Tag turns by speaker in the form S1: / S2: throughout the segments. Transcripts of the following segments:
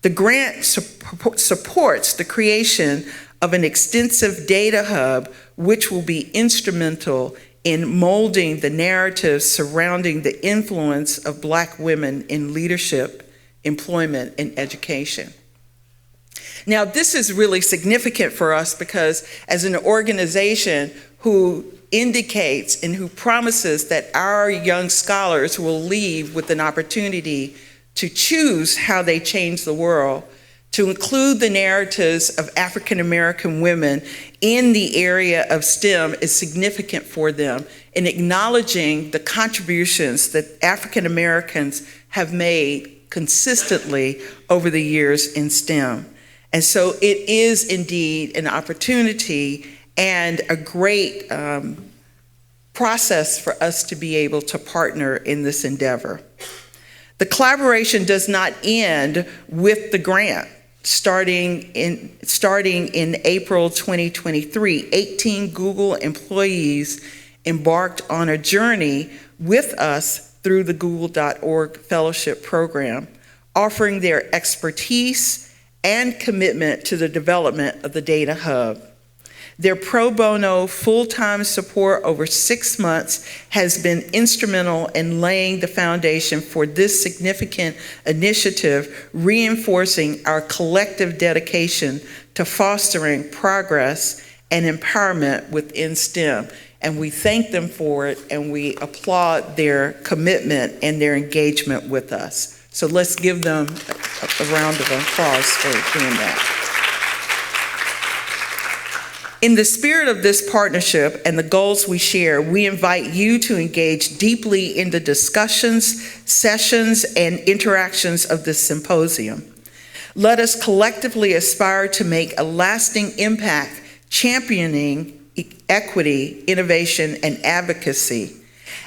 S1: The grant supports the creation of an extensive data hub, which will be instrumental in molding the narratives surrounding the influence of Black women in leadership, employment, and education. Now, this is really significant for us because as an organization who indicates and who promises that our young scholars will leave with an opportunity to choose how they change the world, to include the narratives of African American women in the area of STEM is significant for them in acknowledging the contributions that African Americans have made consistently over the years in STEM. And so it is indeed an opportunity and a great process for us to be able to partner in this endeavor. The collaboration does not end with the grant. Starting in April 2023, 18 Google employees embarked on a journey with us through the Google.org fellowship program, offering their expertise and commitment to the development of the Data Hub. Their pro bono full-time support over 6 months has been instrumental in laying the foundation for this significant initiative, reinforcing our collective dedication to fostering progress and empowerment within STEM. And we thank them for it, and we applaud their commitment and their engagement with us. So let's give them a round of applause for doing that. In the spirit of this partnership and the goals we share, we invite you to engage deeply in the discussions, sessions, and interactions of this symposium. Let us collectively aspire to make a lasting impact, championing equity, innovation, and advocacy.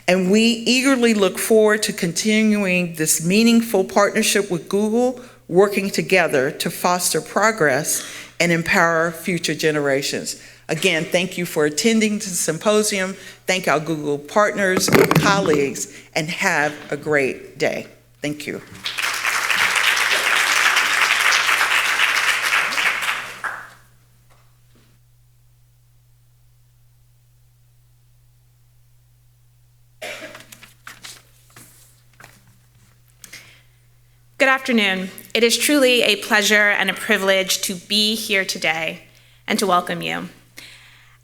S1: And we eagerly look forward to continuing this meaningful partnership with Google, working together to foster progress and empower future generations. Again, thank you for attending the symposium. Thank our Google partners and colleagues, and have a great day. Thank you.
S2: Good afternoon. It is truly a pleasure and a privilege to be here today and to welcome you.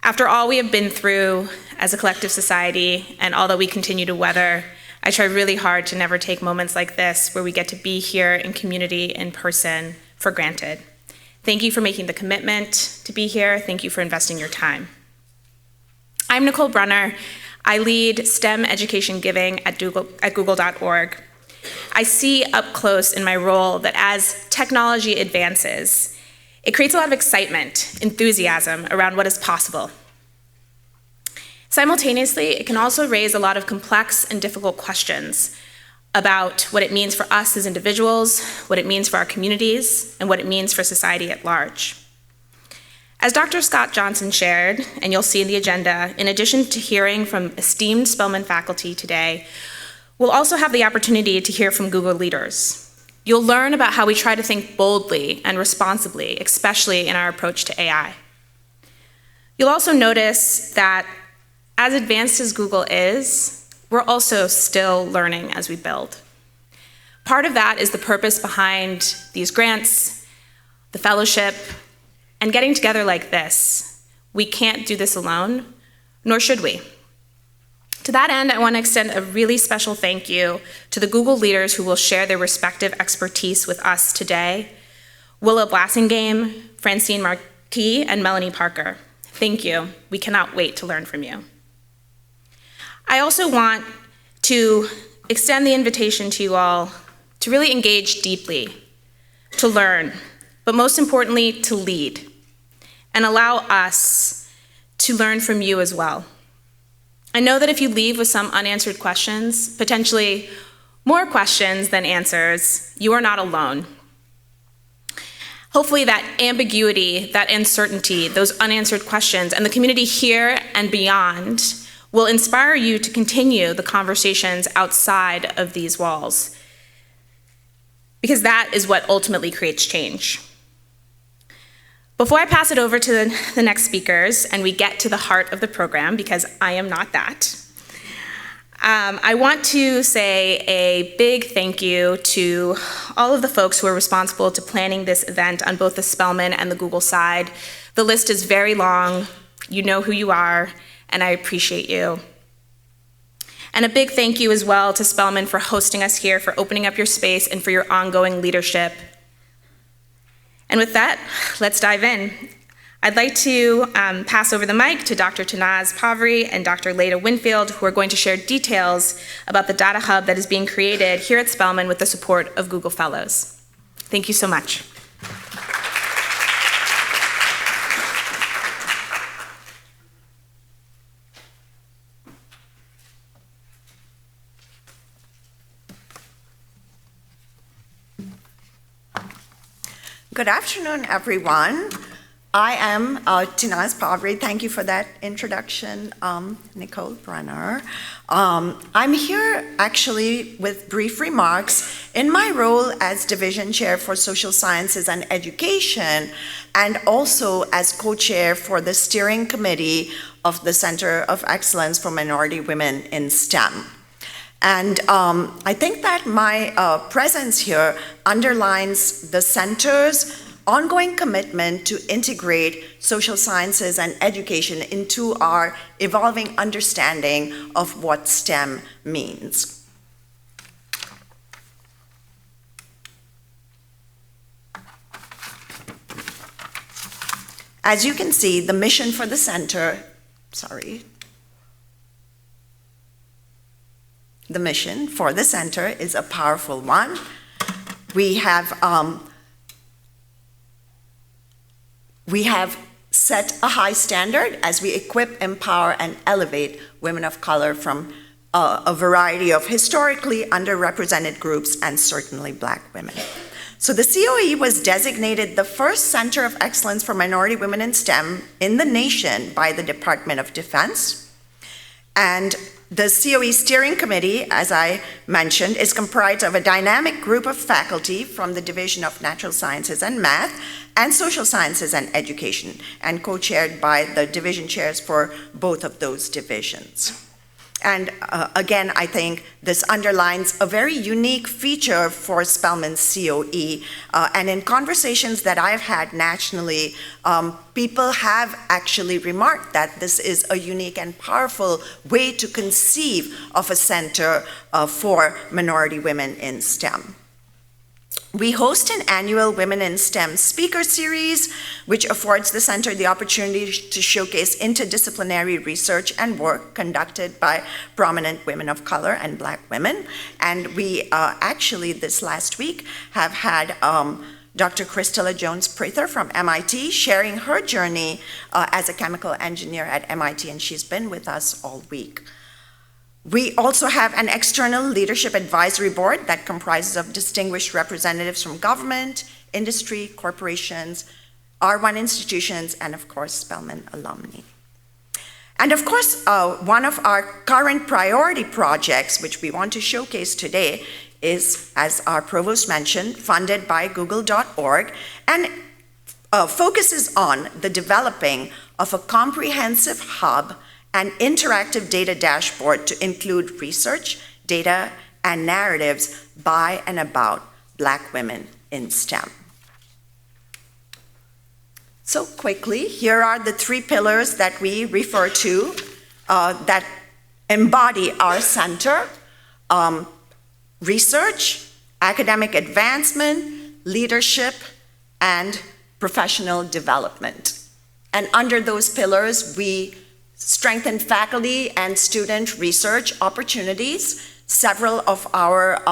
S2: After all we have been through as a collective society and all that we continue to weather, I try really hard to never take moments like this where we get to be here in community in person for granted. Thank you for making the commitment to be here. Thank you for investing your time. I'm Nicole Brunner. I lead STEM education giving at Google.org. I see up close in my role that as technology advances, it creates a lot of excitement, enthusiasm around what is possible. Simultaneously, it can also raise a lot of complex and difficult questions about what it means for us as individuals, what it means for our communities, and what it means for society at large. As Dr. Scott Johnson shared, and you'll see in the agenda, in addition to hearing from esteemed Spelman faculty today, we'll also have the opportunity to hear from Google leaders. You'll learn about how we try to think boldly and responsibly, especially in our approach to AI. You'll also notice that as advanced as Google is, we're also still learning as we build. Part of that is the purpose behind these grants, the fellowship, and getting together like this. We can't do this alone, nor should we. To that end, I want to extend a really special thank you to the Google leaders who will share their respective expertise with us today. Willa Blasingame, Francine Marqui, and Melonie Parker. Thank you. We cannot wait to learn from you. I also want to extend the invitation to you all to really engage deeply, to learn, but most importantly, to lead, and allow us to learn from you as well. I know that if you leave with some unanswered questions, potentially more questions than answers, you are not alone. Hopefully that ambiguity, that uncertainty, those unanswered questions, and the community here and beyond will inspire you to continue the conversations outside of these walls. because that is what ultimately creates change. Before I pass it over to the next speakers and we get to the heart of the program, because I am not that, I want to say a big thank you to all of the folks who are responsible to planning this event on both the Spelman and the Google side. The list is very long. You know who you are, and I appreciate you. And a big thank you as well to Spelman for hosting us here, for opening up your space, and for your ongoing leadership. And with that, let's dive in. I'd like to pass over the mic to Dr. Tanaz Pavri and Dr. Leda Winfield, who are going to share details about the data hub that is being created here at Spelman with the support of Google Fellows. Thank you so much.
S3: Good afternoon, everyone. I am Tanaz Pavri. Thank you for that introduction, Nicole Brenner. I'm here actually with brief remarks in my role as Division Chair for Social Sciences and Education, and also as co-chair for the Steering Committee of the Center of Excellence for Minority Women in STEM. And I think that my presence here underlines the center's ongoing commitment to integrate social sciences and education into our evolving understanding of what STEM means. As you can see, the mission for the center, the mission for the center is a powerful one. We have set a high standard as we equip, empower, and elevate women of color from a variety of historically underrepresented groups, and certainly Black women. So the COE was designated the first Center of Excellence for Minority Women in STEM in the nation by the Department of Defense. And the COE Steering Committee, as I mentioned, is comprised of a dynamic group of faculty from the Division of Natural Sciences and Math and Social Sciences and Education, and co-chaired by the division chairs for both of those divisions. And again, I think this underlines a very unique feature for Spelman's COE. And in conversations that I've had nationally, people have actually remarked that this is a unique and powerful way to conceive of a center for minority women in STEM. We host an annual Women in STEM speaker series, which affords the center the opportunity to showcase interdisciplinary research and work conducted by prominent women of color and Black women. And we actually, this last week, have had Dr. Christella Jones-Prather from MIT sharing her journey as a chemical engineer at MIT, and she's been with us all week. We also have an external leadership advisory board that comprises of distinguished representatives from government, industry, corporations, R1 institutions, and of course, Spelman alumni. And of course, one of our current priority projects, which we want to showcase today, is, as our provost mentioned, funded by google.org, and focuses on the developing of a comprehensive hub and interactive data dashboard to include research, data, and narratives by and about Black women in STEM. So quickly, here are the three pillars that we refer to that embody our center: research, academic advancement, leadership, and professional development. And under those pillars, we strengthen faculty and student research opportunities. Several of our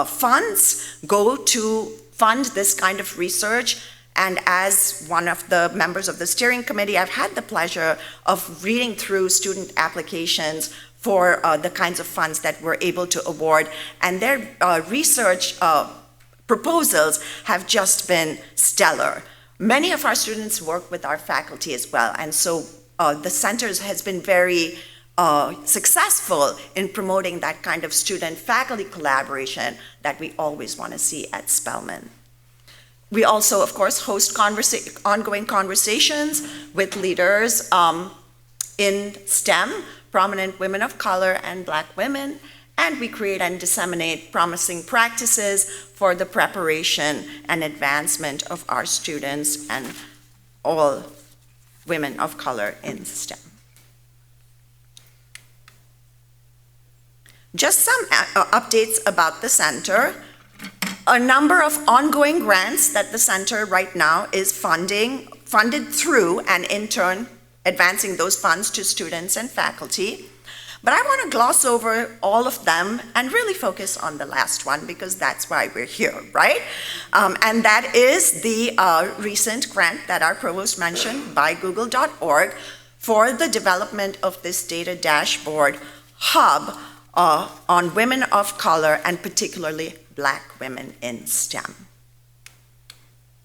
S3: funds go to fund this kind of research. And as one of the members of the steering committee, I've had the pleasure of reading through student applications for the kinds of funds that we're able to award. And their research proposals have just been stellar. Many of our students work with our faculty as well. And so the center has been very successful in promoting that kind of student-faculty collaboration that we always want to see at Spelman. We also, of course, host ongoing conversations with leaders in STEM, prominent women of color and Black women, and we create and disseminate promising practices for the preparation and advancement of our students and all women of color in STEM. Just some updates about the center. A number of ongoing grants that the center right now is funded through, and in turn advancing those funds to students and faculty. But I want to gloss over all of them and really focus on the last one, because that's why we're here, right? And that is the recent grant that our provost mentioned by Google.org for the development of this data dashboard hub on women of color and particularly Black women in STEM.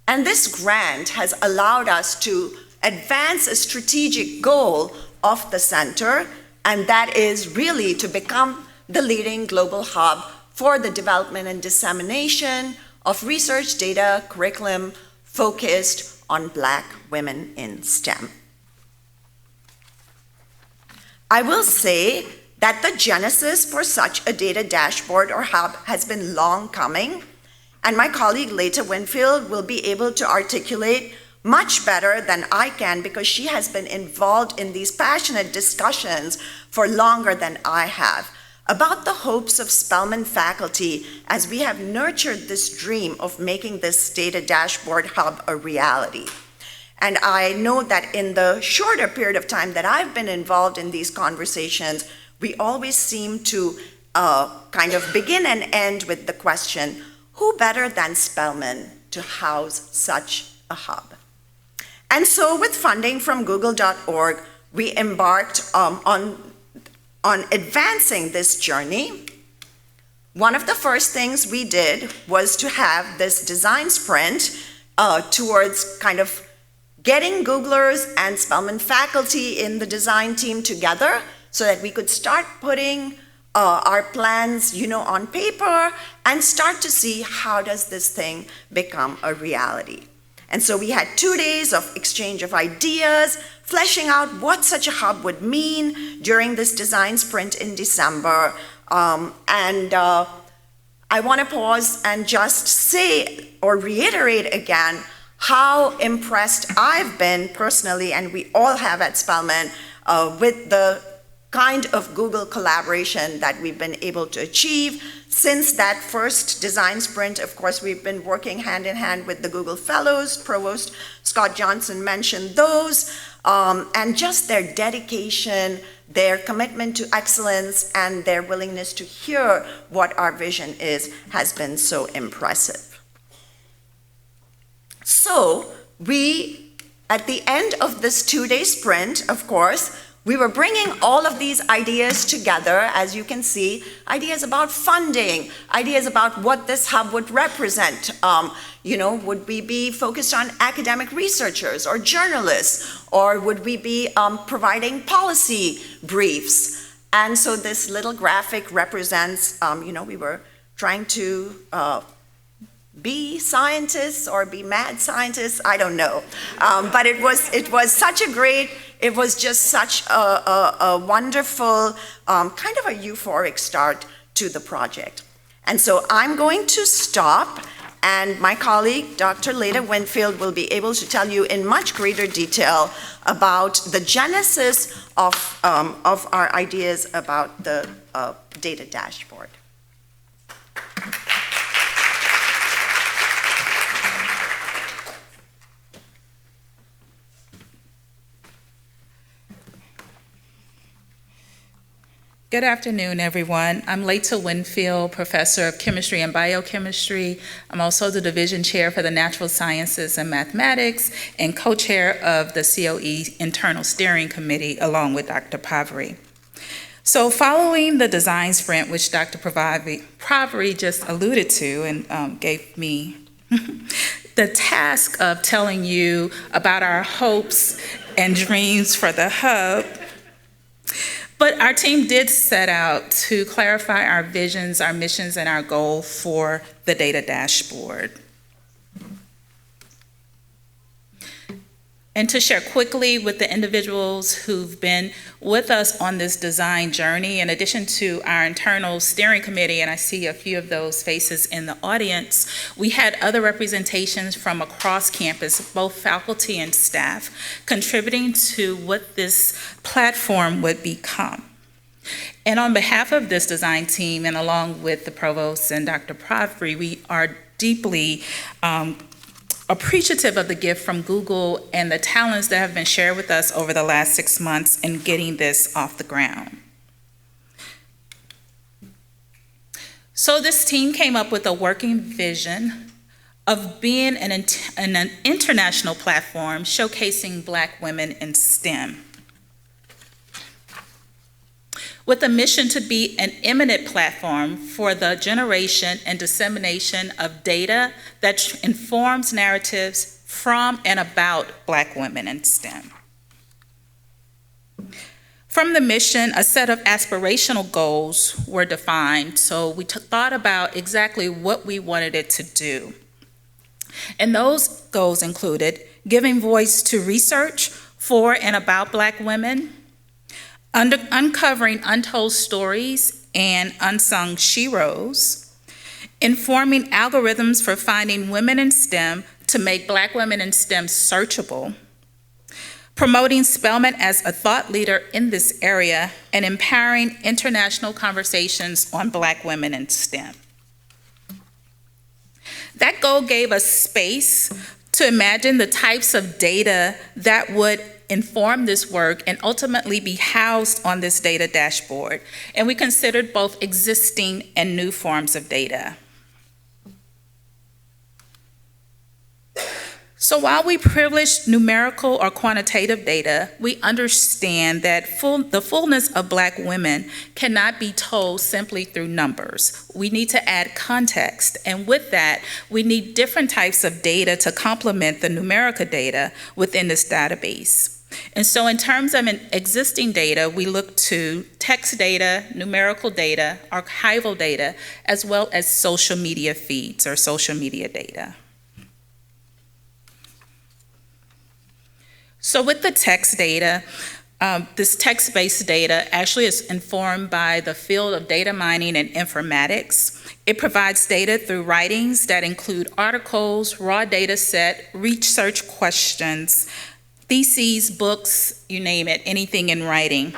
S3: And this grant has allowed us to advance a strategic goal of the center, and that is really to become the leading global hub for the development and dissemination of research data curriculum focused on Black women in STEM. I will say that the genesis for such a data dashboard or hub has been long coming, and my colleague Leta Winfield will be able to articulate much better than I can, because she has been involved in these passionate discussions for longer than I have about the hopes of Spelman faculty as we have nurtured this dream of making this data dashboard hub a reality. And I know that in the shorter period of time that I've been involved in these conversations, we always seem to kind of begin and end with the question, who better than Spelman to house such a hub? And so with funding from Google.org, we embarked on advancing this journey. One of the first things we did was to have this design sprint towards kind of getting Googlers and Spelman faculty in the design team together so that we could start putting our plans, on paper and start to see how does this thing become a reality. And so we had 2 days of exchange of ideas, fleshing out what such a hub would mean during this design sprint in December. I want to pause and just say or reiterate again how impressed I've been personally, and we all have at Spelman, with the kind of Google collaboration that we've been able to achieve. Since that first design sprint, of course, we've been working hand in hand with the Google Fellows. Provost Scott Johnson mentioned those, and just their dedication, their commitment to excellence, and their willingness to hear what our vision is has been so impressive. So we, at the end of this 2-day sprint, of course, we were bringing all of these ideas together, as you can see, ideas about funding, ideas about what this hub would represent. Would we be focused on academic researchers or journalists, or would we be providing policy briefs? And so this little graphic represents, we were trying to be scientists or be mad scientists, I don't know. But it was such a great, it was just such a wonderful, kind of a euphoric start to the project. And so I'm going to stop, and my colleague, Dr. Leta Winfield, will be able to tell you in much greater detail about the genesis of our ideas about the data dashboard.
S4: Good afternoon, everyone. I'm Leta Winfield, Professor of Chemistry and Biochemistry. I'm also the Division Chair for the Natural Sciences and Mathematics and Co-Chair of the COE Internal Steering Committee, along with Dr. Pavri. So following the design sprint, which Dr. Pavri just alluded to and gave me the task of telling you about our hopes and dreams for the hub, But our team did set out to clarify our visions, our missions, and our goal for the data dashboard. And to share quickly with the individuals who've been with us on this design journey, in addition to our internal steering committee, and I see a few of those faces in the audience, we had other representations from across campus, both faculty and staff, contributing to what this platform would become. And on behalf of this design team, and along with the provost and Dr. Provri, we are deeply appreciative of the gift from Google and the talents that have been shared with us over the last 6 months in getting this off the ground. So this team came up with a working vision of being an international platform showcasing Black women in STEM, with a mission to be an eminent platform for the generation and dissemination of data that informs narratives from and about Black women in STEM. From the mission, a set of aspirational goals were defined, so we thought about exactly what we wanted it to do. And those goals included giving voice to research for and about Black women, uncovering untold stories and unsung sheroes, informing algorithms for finding women in STEM to make Black women in STEM searchable, promoting Spelman as a thought leader in this area, and empowering international conversations on Black women in STEM. That goal gave us space to imagine the types of data that would inform this work and ultimately be housed on this data dashboard. And we considered both existing and new forms of data. So while we privilege numerical or quantitative data, we understand that the fullness of Black women cannot be told simply through numbers. We need to add context, and with that, we need different types of data to complement the numerical data within this database. And so in terms of existing data, we look to text data, numerical data, archival data, as well as social media feeds or social media data. So with the text data, this text-based data actually is informed by the field of data mining and informatics. It provides data through writings that include articles, raw data set, research questions, theses, books, you name it, anything in writing.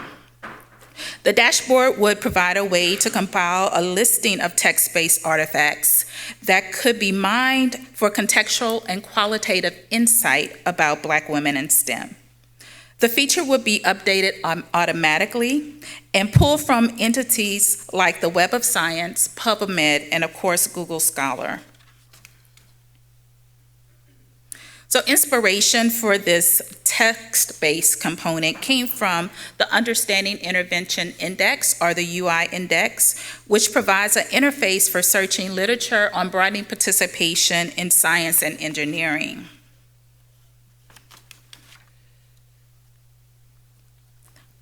S4: The dashboard would provide a way to compile a listing of text-based artifacts that could be mined for contextual and qualitative insight about Black women in STEM. The feature would be updated automatically and pulled from entities like the Web of Science, PubMed, and of course, Google Scholar. So inspiration for this text-based component came from the Understanding Intervention Index, or the UI Index, which provides an interface for searching literature on broadening participation in science and engineering.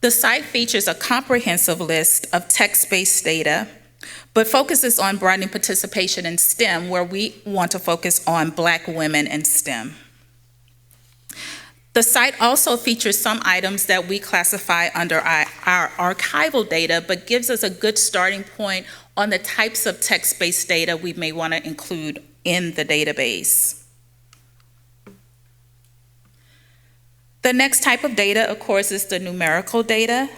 S4: The site features a comprehensive list of text-based data, but focuses on broadening participation in STEM, where we want to focus on Black women in STEM. The site also features some items that we classify under our archival data, but gives us a good starting point on the types of text-based data we may want to include in the database. The next type of data, of course, is the numerical data.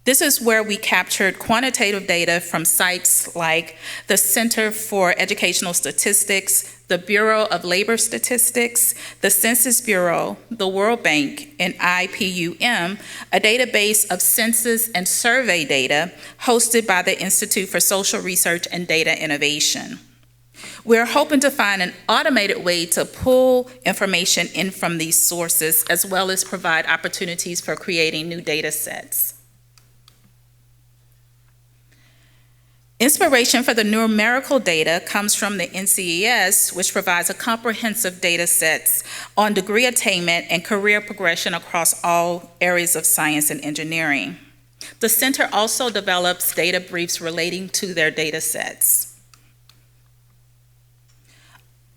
S4: This is where we captured quantitative data from sites like the Center for Educational Statistics, the Bureau of Labor Statistics, the Census Bureau, the World Bank, and IPUM, a database of census and survey data hosted by the Institute for Social Research and Data Innovation. We're hoping to find an automated way to pull information in from these sources, as well as provide opportunities for creating new data sets. Inspiration for the numerical data comes from the NCES, which provides a comprehensive data sets on degree attainment and career progression across all areas of science and engineering. The center also develops data briefs relating to their data sets.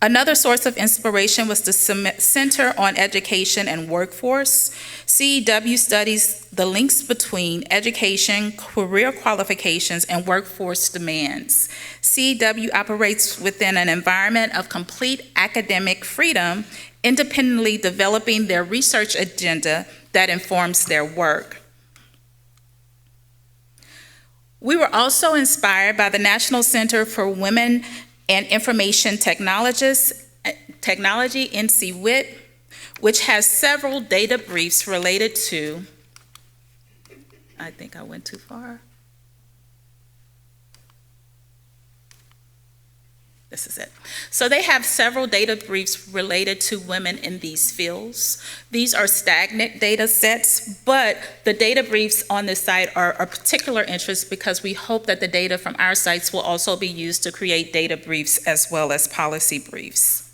S4: Another source of inspiration was the Center on Education and Workforce. CEW studies the links between education, career qualifications, and workforce demands. CEW operates within an environment of complete academic freedom, independently developing their research agenda that informs their work. We were also inspired by the National Center for Women and Information Technology, NCWIT, which has several data briefs related to, I think I went too far. This is it. So they have several data briefs related to women in these fields. These are stagnant data sets, but the data briefs on this site are of particular interest because we hope that the data from our sites will also be used to create data briefs as well as policy briefs.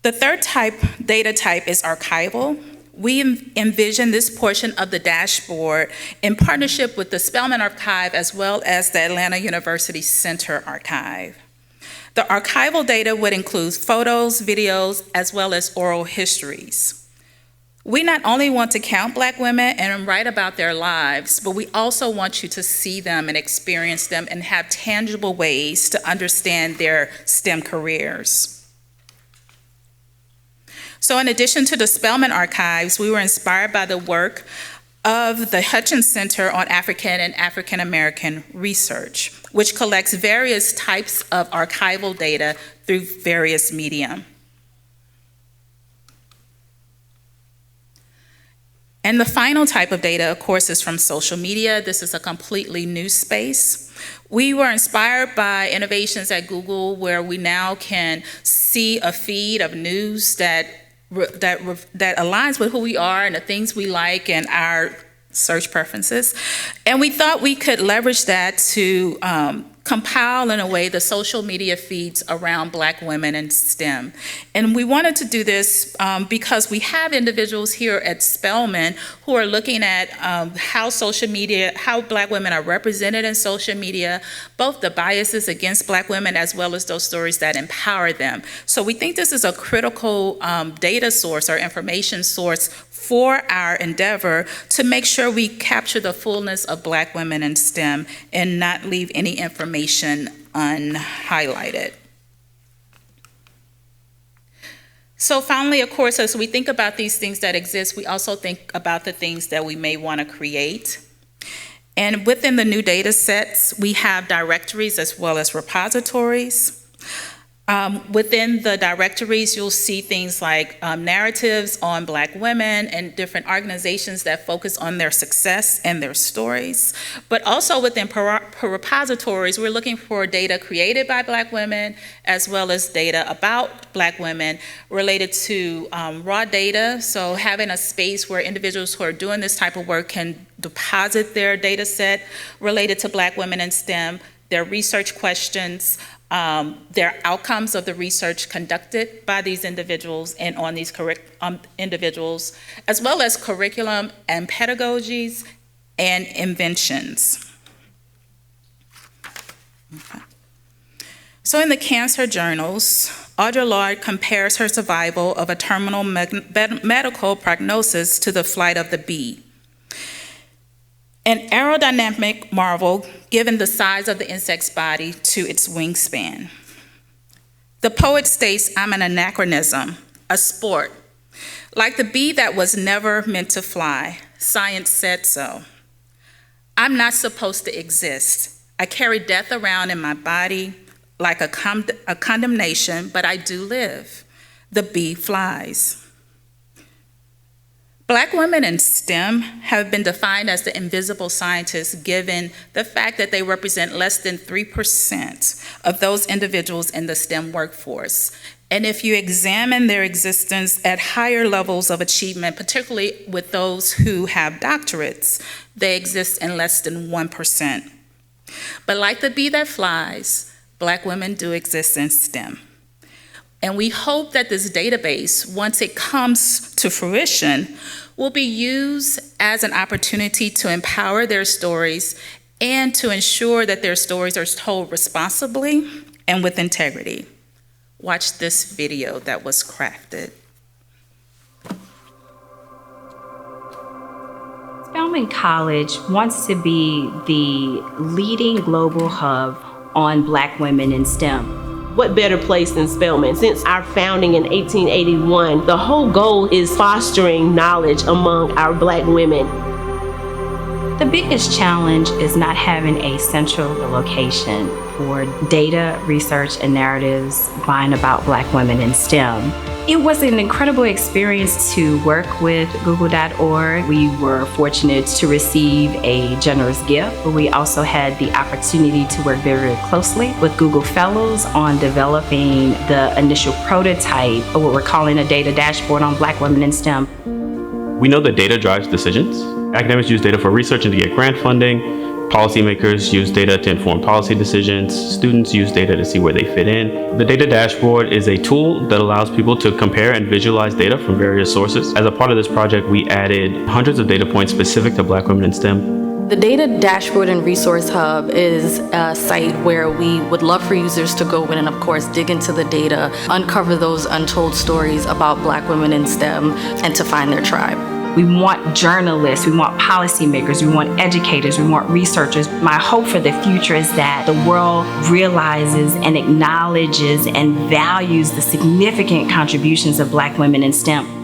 S4: The third data type is archival. We envision this portion of the dashboard in partnership with the Spelman Archive as well as the Atlanta University Center Archive. The archival data would include photos, videos, as well as oral histories. We not only want to count Black women and write about their lives, but we also want you to see them and experience them and have tangible ways to understand their STEM careers. So in addition to the Spelman Archives, we were inspired by the work of the Hutchins Center on African and African American Research, which collects various types of archival data through various media. And the final type of data, of course, is from social media. This is a completely new space. We were inspired by innovations at Google, where we now can see a feed of news that aligns with who we are and the things we like and our search preferences. And we thought we could leverage that to compile in a way the social media feeds around Black women in STEM. And we wanted to do this because we have individuals here at Spelman who are looking at how Black women are represented in social media, both the biases against Black women as well as those stories that empower them. So we think this is a critical data source or information source for our endeavor to make sure we capture the fullness of Black women in STEM and not leave any information unhighlighted. So finally, of course, as we think about these things that exist, we also think about the things that we may want to create. And within the new data sets, we have directories as well as repositories. Within the directories, you'll see things like narratives on Black women and different organizations that focus on their success and their stories. But also within repositories, we're looking for data created by Black women as well as data about Black women related to raw data. So having a space where individuals who are doing this type of work can deposit their data set related to Black women in STEM, their research questions, their outcomes of the research conducted by these individuals and on these individuals, as well as curriculum and pedagogies and inventions. Okay. So in the cancer journals, Audre Lorde compares her survival of a terminal medical prognosis to the flight of the bee. An aerodynamic marvel given the size of the insect's body to its wingspan. The poet states, "I'm an anachronism, a sport. Like the bee that was never meant to fly, science said so. I'm not supposed to exist. I carry death around in my body like a condemnation, but I do live. The bee flies." Black women in STEM have been defined as the invisible scientists given the fact that they represent less than 3% of those individuals in the STEM workforce. And if you examine their existence at higher levels of achievement, particularly with those who have doctorates, they exist in less than 1%. But like the bee that flies, Black women do exist in STEM. And we hope that this database, once it comes to fruition, will be used as an opportunity to empower their stories and to ensure that their stories are told responsibly and with integrity. Watch this video that was crafted.
S5: Spelman College wants to be the leading global hub on Black women in STEM.
S6: What better place than Spelman? Since our founding in 1881, the whole goal is fostering knowledge among our Black women.
S5: The biggest challenge is not having a central location for data, research, and narratives vying about Black women in STEM. It was an incredible experience to work with Google.org. We were fortunate to receive a generous gift, but we also had the opportunity to work very closely with Google Fellows on developing the initial prototype of what we're calling a data dashboard on Black women in STEM.
S7: We know that data drives decisions. Academics use data for research and to get grant funding. Policymakers use data to inform policy decisions. Students use data to see where they fit in. The data dashboard is a tool that allows people to compare and visualize data from various sources. As a part of this project, we added hundreds of data points specific to Black women in STEM.
S8: The Data Dashboard and Resource Hub is a site where we would love for users to go in and, of course, dig into the data, uncover those untold stories about Black women in STEM, and to find their tribe.
S5: We want journalists, we want policymakers, we want educators, we want researchers. My hope for the future is that the world realizes and acknowledges and values the significant contributions of Black women in STEM.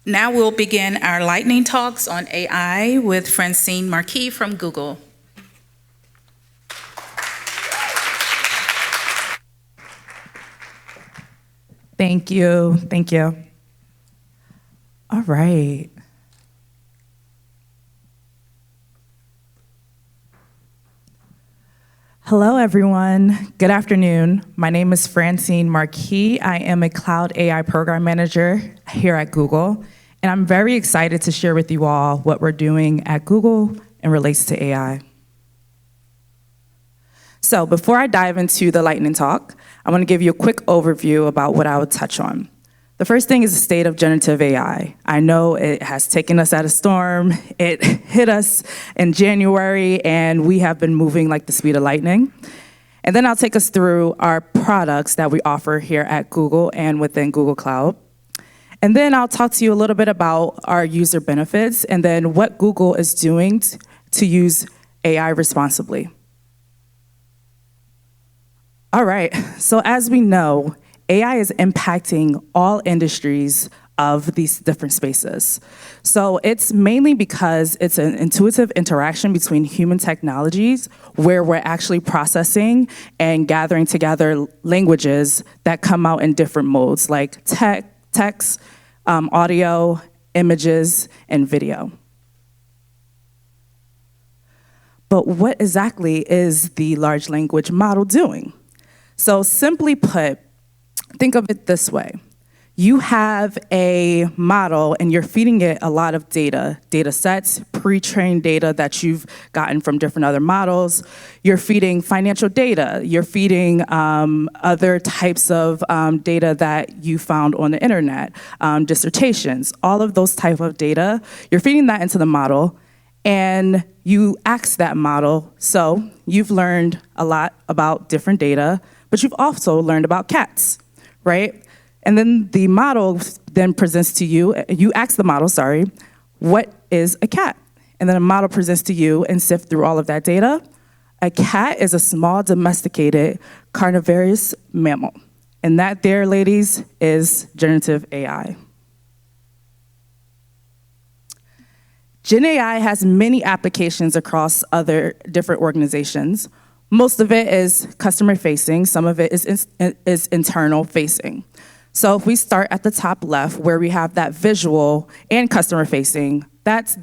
S4: Now we'll begin our lightning talks on AI with Francine Marqui from Google.
S9: Thank you. Thank you. All right. Hello, everyone. Good afternoon. My name is Francine Marqui. I am a Cloud AI Program Manager here at Google, and I'm very excited to share with you all what we're doing at Google in relates to AI. So before I dive into the lightning talk, I want to give you a quick overview about what I would touch on. The first thing is the state of generative AI. I know it has taken us at a storm. It hit us in January, and we have been moving like the speed of lightning. And then I'll take us through our products that we offer here at Google and within Google Cloud. And then I'll talk to you a little bit about our user benefits and then what Google is doing to use AI responsibly. All right, so as we know, AI is impacting all industries of these different spaces. So it's mainly because it's an intuitive interaction between human technologies where we're actually processing and gathering together languages that come out in different modes like text, audio, images, and video. But what exactly is the large language model doing? So simply put, think of it this way. You have a model and you're feeding it a lot of data sets, pre-trained data that you've gotten from different other models. You're feeding financial data. You're feeding other types of data that you found on the internet, dissertations, all of those type of data. You're feeding that into the model and you ask that model, so you've learned a lot about different data, but you've also learned about cats, right? And then the model then presents to you, you ask the model, what is a cat? And then a model presents to you and sift through all of that data. A cat is a small domesticated carnivorous mammal. And that there, ladies, is generative AI. Gen AI has many applications across other different organizations. Most of it is customer facing, some of it is internal facing. So if we start at the top left where we have that visual and customer facing, that's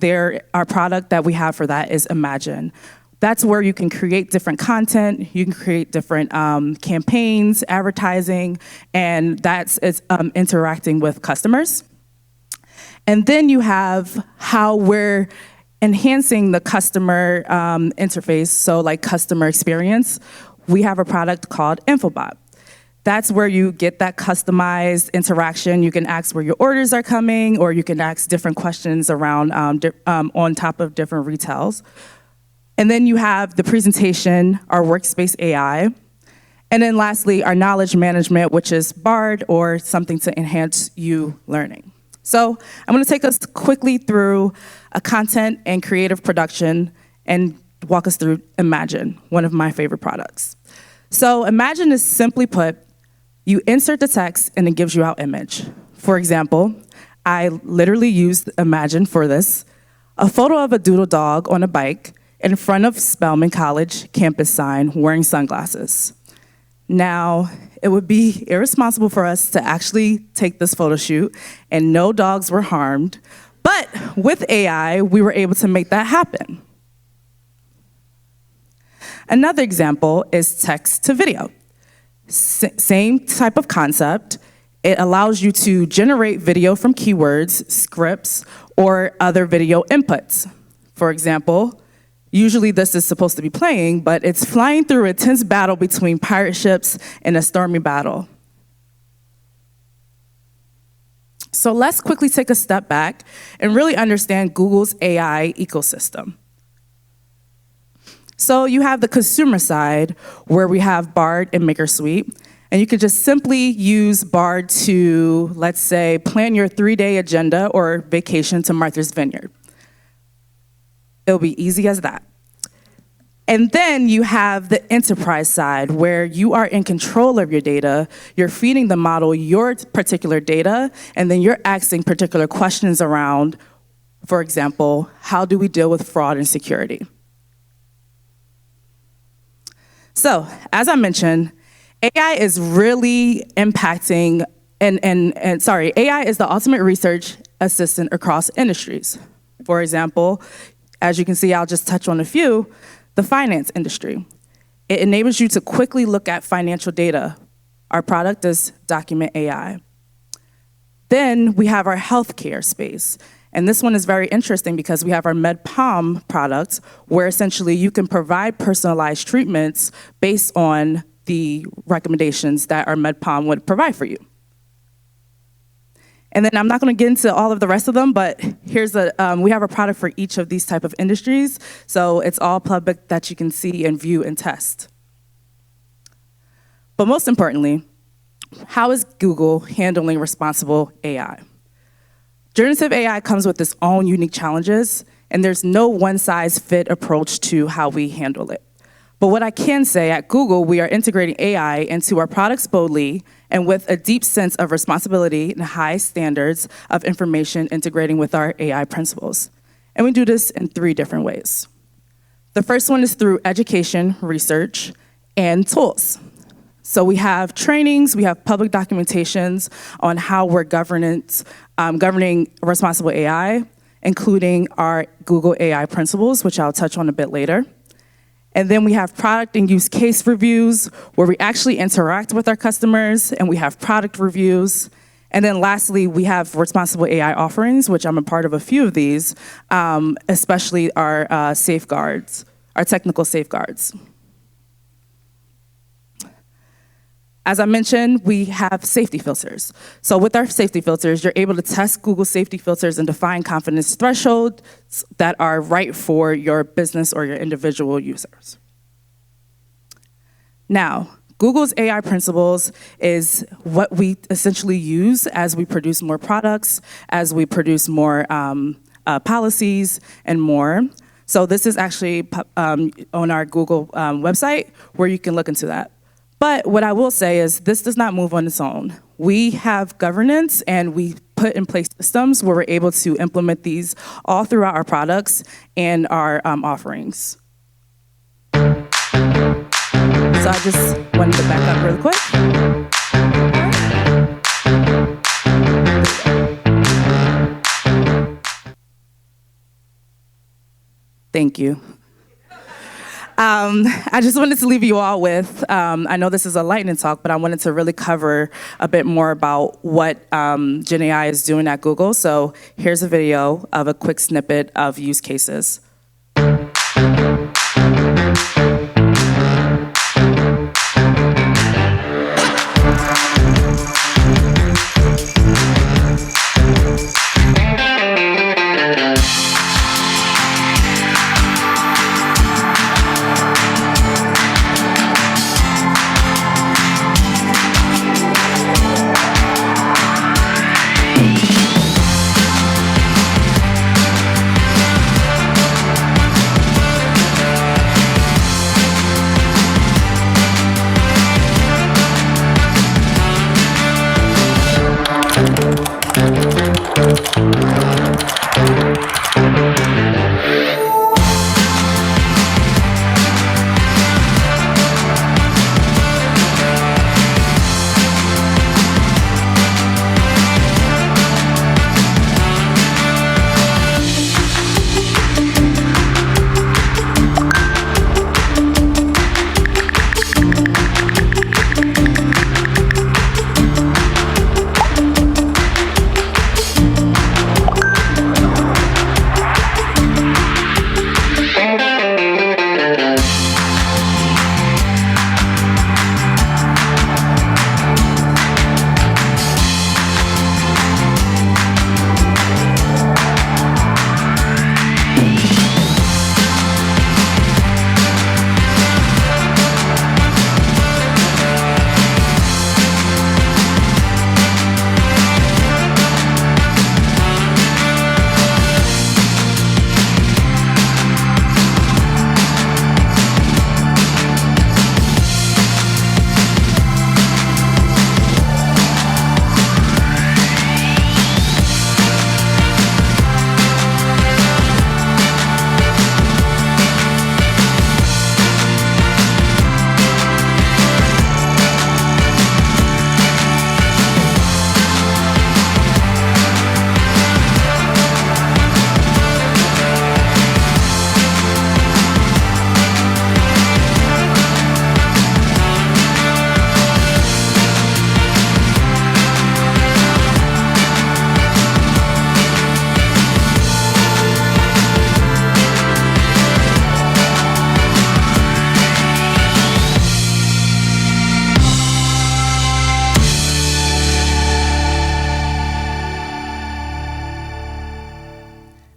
S9: our product that we have for that is Imagine. That's where you can create different content, you can create different campaigns, advertising, and that's interacting with customers. And then you have how we're enhancing the customer interface, so like customer experience. We have a product called Infobot. That's where you get that customized interaction. You can ask where your orders are coming, or you can ask different questions around on top of different retails. And then you have the presentation, our workspace AI. And then lastly, our knowledge management, which is BARD, or something to enhance you learning. So I'm gonna take us quickly through a content and creative production and walk us through Imagine, one of my favorite products. So Imagine is simply put, you insert the text and it gives you out image. For example, I literally used Imagine for this, a photo of a doodle dog on a bike in front of Spelman College campus sign wearing sunglasses. Now, it would be irresponsible for us to actually take this photo shoot, and no dogs were harmed, but with AI, we were able to make that happen. Another example is text to video. Same type of concept. It allows you to generate video from keywords, scripts, or other video inputs. For example, usually this is supposed to be playing, but it's flying through a tense battle between pirate ships in a stormy battle. So let's quickly take a step back and really understand Google's AI ecosystem. So you have the consumer side, where we have Bard and MakerSuite, and you could just simply use Bard to, let's say, plan your 3-day agenda or vacation to Martha's Vineyard. It'll be easy as that. And then you have the enterprise side, where you are in control of your data, you're feeding the model your particular data, and then you're asking particular questions around, for example, how do we deal with fraud and security? So, as I mentioned, AI is really impacting, AI is the ultimate research assistant across industries. For example, as you can see, I'll just touch on a few, the finance industry. It enables you to quickly look at financial data. Our product is Document AI. Then we have our healthcare space. And this one is very interesting because we have our MedPalm product, where essentially you can provide personalized treatments based on the recommendations that our MedPalm would provide for you. And then I'm not going to get into all of the rest of them, but here's we have a product for each of these type of industries, so it's all public that you can see and view and test. But most importantly, how is Google handling responsible AI? Generative AI comes with its own unique challenges, and there's no one-size-fit approach to how we handle it. But what I can say, at Google, we are integrating AI into our products boldly and with a deep sense of responsibility and high standards of information integrating with our AI principles. And we do this in 3 different ways. The first one is through education, research, and tools. So we have trainings, we have public documentations on how we're governing responsible AI, including our Google AI principles, which I'll touch on a bit later. And then we have product and use case reviews, where we actually interact with our customers, and we have product reviews. And then lastly, we have responsible AI offerings, which I'm a part of a few of these, especially our safeguards, our technical safeguards. As I mentioned, we have safety filters. So with our safety filters, you're able to test Google safety filters and define confidence thresholds that are right for your business or your individual users. Now, Google's AI principles is what we essentially use as we produce more products, as we produce more policies, and more. So this is actually on our Google website, where you can look into that. But what I will say is this does not move on its own. We have governance, and we put in place systems where we're able to implement these all throughout our products and our offerings. So I just wanted to back up really quick. Thank you. I just wanted to leave you all with, I know this is a lightning talk, but I wanted to really cover a bit more about what Jaye Nias is doing at Google. So here's a video of a quick snippet of use cases.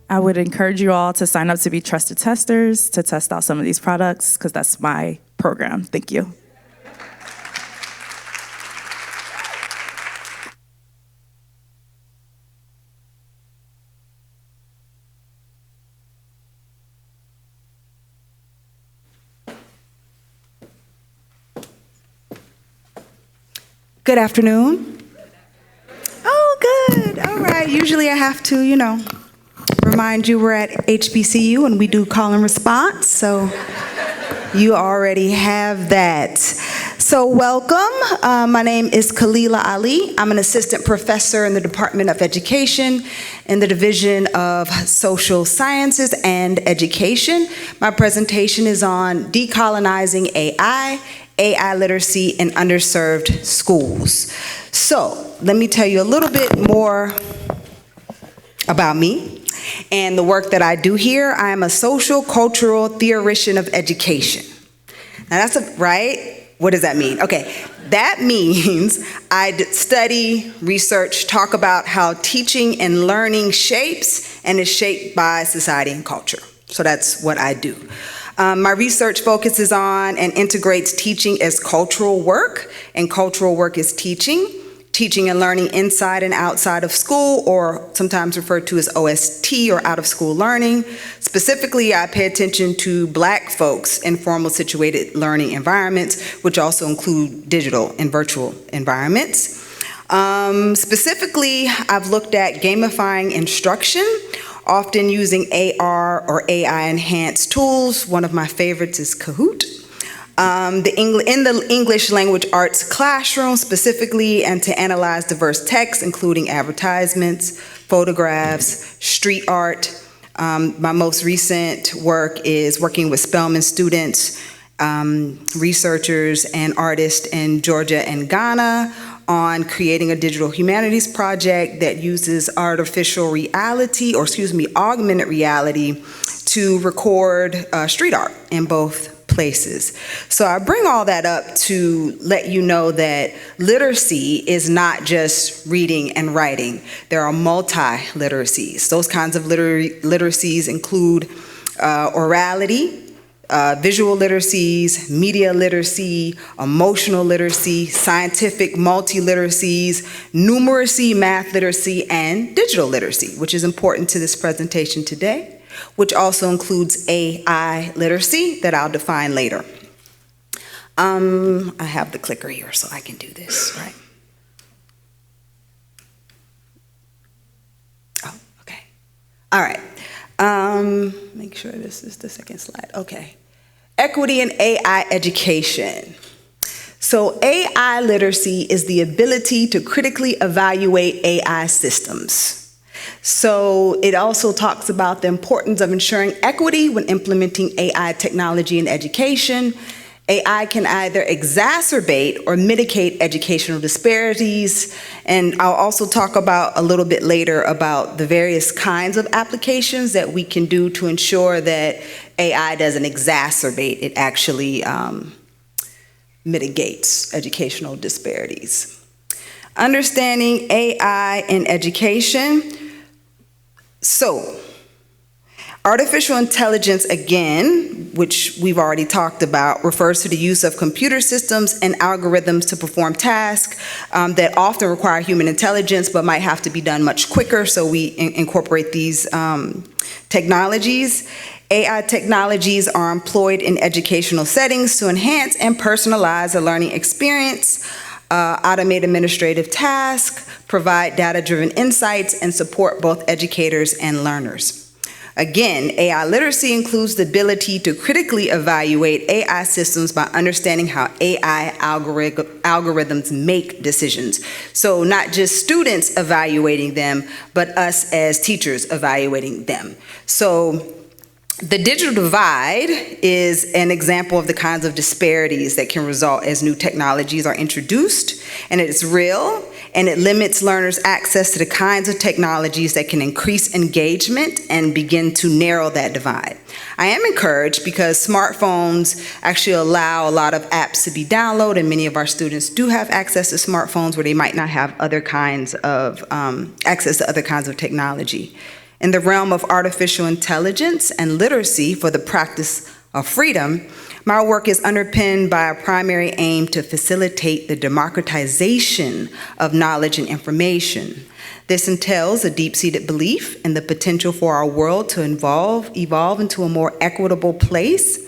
S9: I would encourage you all to sign up to be trusted testers, to test out some of these products, because that's my program. Thank you.
S10: Good afternoon. Oh, good. All right. Usually I have to, remind you we're at HBCU and we do call and response, so you already have that. So welcome. My name is Khalilah Ali. I'm an assistant professor in the Department of Education in the Division of Social Sciences and Education. My presentation is on decolonizing AI literacy in underserved schools. So let me tell you a little bit more about me and the work that I do here. I am a social cultural theoretician of education. Now right? What does that mean? Okay, that means I study, research, talk about how teaching and learning shapes and is shaped by society and culture. So that's what I do. My research focuses on and integrates teaching as cultural work, and cultural work is teaching and learning inside and outside of school, or sometimes referred to as OST, or out of school learning. Specifically, I pay attention to Black folks in formal situated learning environments, which also include digital and virtual environments. Specifically, I've looked at gamifying instruction, often using AR or AI enhanced tools. One of my favorites is Kahoot. In the English language arts classroom specifically, and to analyze diverse texts, including advertisements, photographs, street art, My most recent work is working with Spelman students, researchers, and artists in Georgia and Ghana on creating a digital humanities project that uses augmented reality to record street art in both places. So I bring all that up to let you know that literacy is not just reading and writing. There are multi-literacies. Those kinds of literacies include orality, visual literacies, media literacy, emotional literacy, scientific multi-literacies, numeracy, math literacy, and digital literacy, which is important to this presentation today, which also includes AI literacy that I'll define later. I have the clicker here so I can do this, right? Oh, okay. All right. Make sure this is the second slide. Okay. Equity in AI education. So AI literacy is the ability to critically evaluate AI systems. So it also talks about the importance of ensuring equity when implementing AI technology in education. AI can either exacerbate or mitigate educational disparities. And I'll also talk about a little bit later about the various kinds of applications that we can do to ensure that AI doesn't exacerbate, it actually mitigates educational disparities. Understanding AI in education. So, artificial intelligence, again, which we've already talked about, refers to the use of computer systems and algorithms to perform tasks that often require human intelligence but might have to be done much quicker, so we incorporate these technologies. AI technologies are employed in educational settings to enhance and personalize the learning experience, automate administrative tasks, provide data-driven insights, and support both educators and learners. Again, AI literacy includes the ability to critically evaluate AI systems by understanding how AI algorithms make decisions. So not just students evaluating them, but us as teachers evaluating them. So the digital divide is an example of the kinds of disparities that can result as new technologies are introduced, and it's real, and it limits learners' access to the kinds of technologies that can increase engagement and begin to narrow that divide. I am encouraged because smartphones actually allow a lot of apps to be downloaded, and many of our students do have access to smartphones where they might not have other kinds of access to other kinds of technology. In the realm of artificial intelligence and literacy for the practice of freedom, my work is underpinned by a primary aim to facilitate the democratization of knowledge and information. This entails a deep-seated belief in the potential for our world to evolve into a more equitable place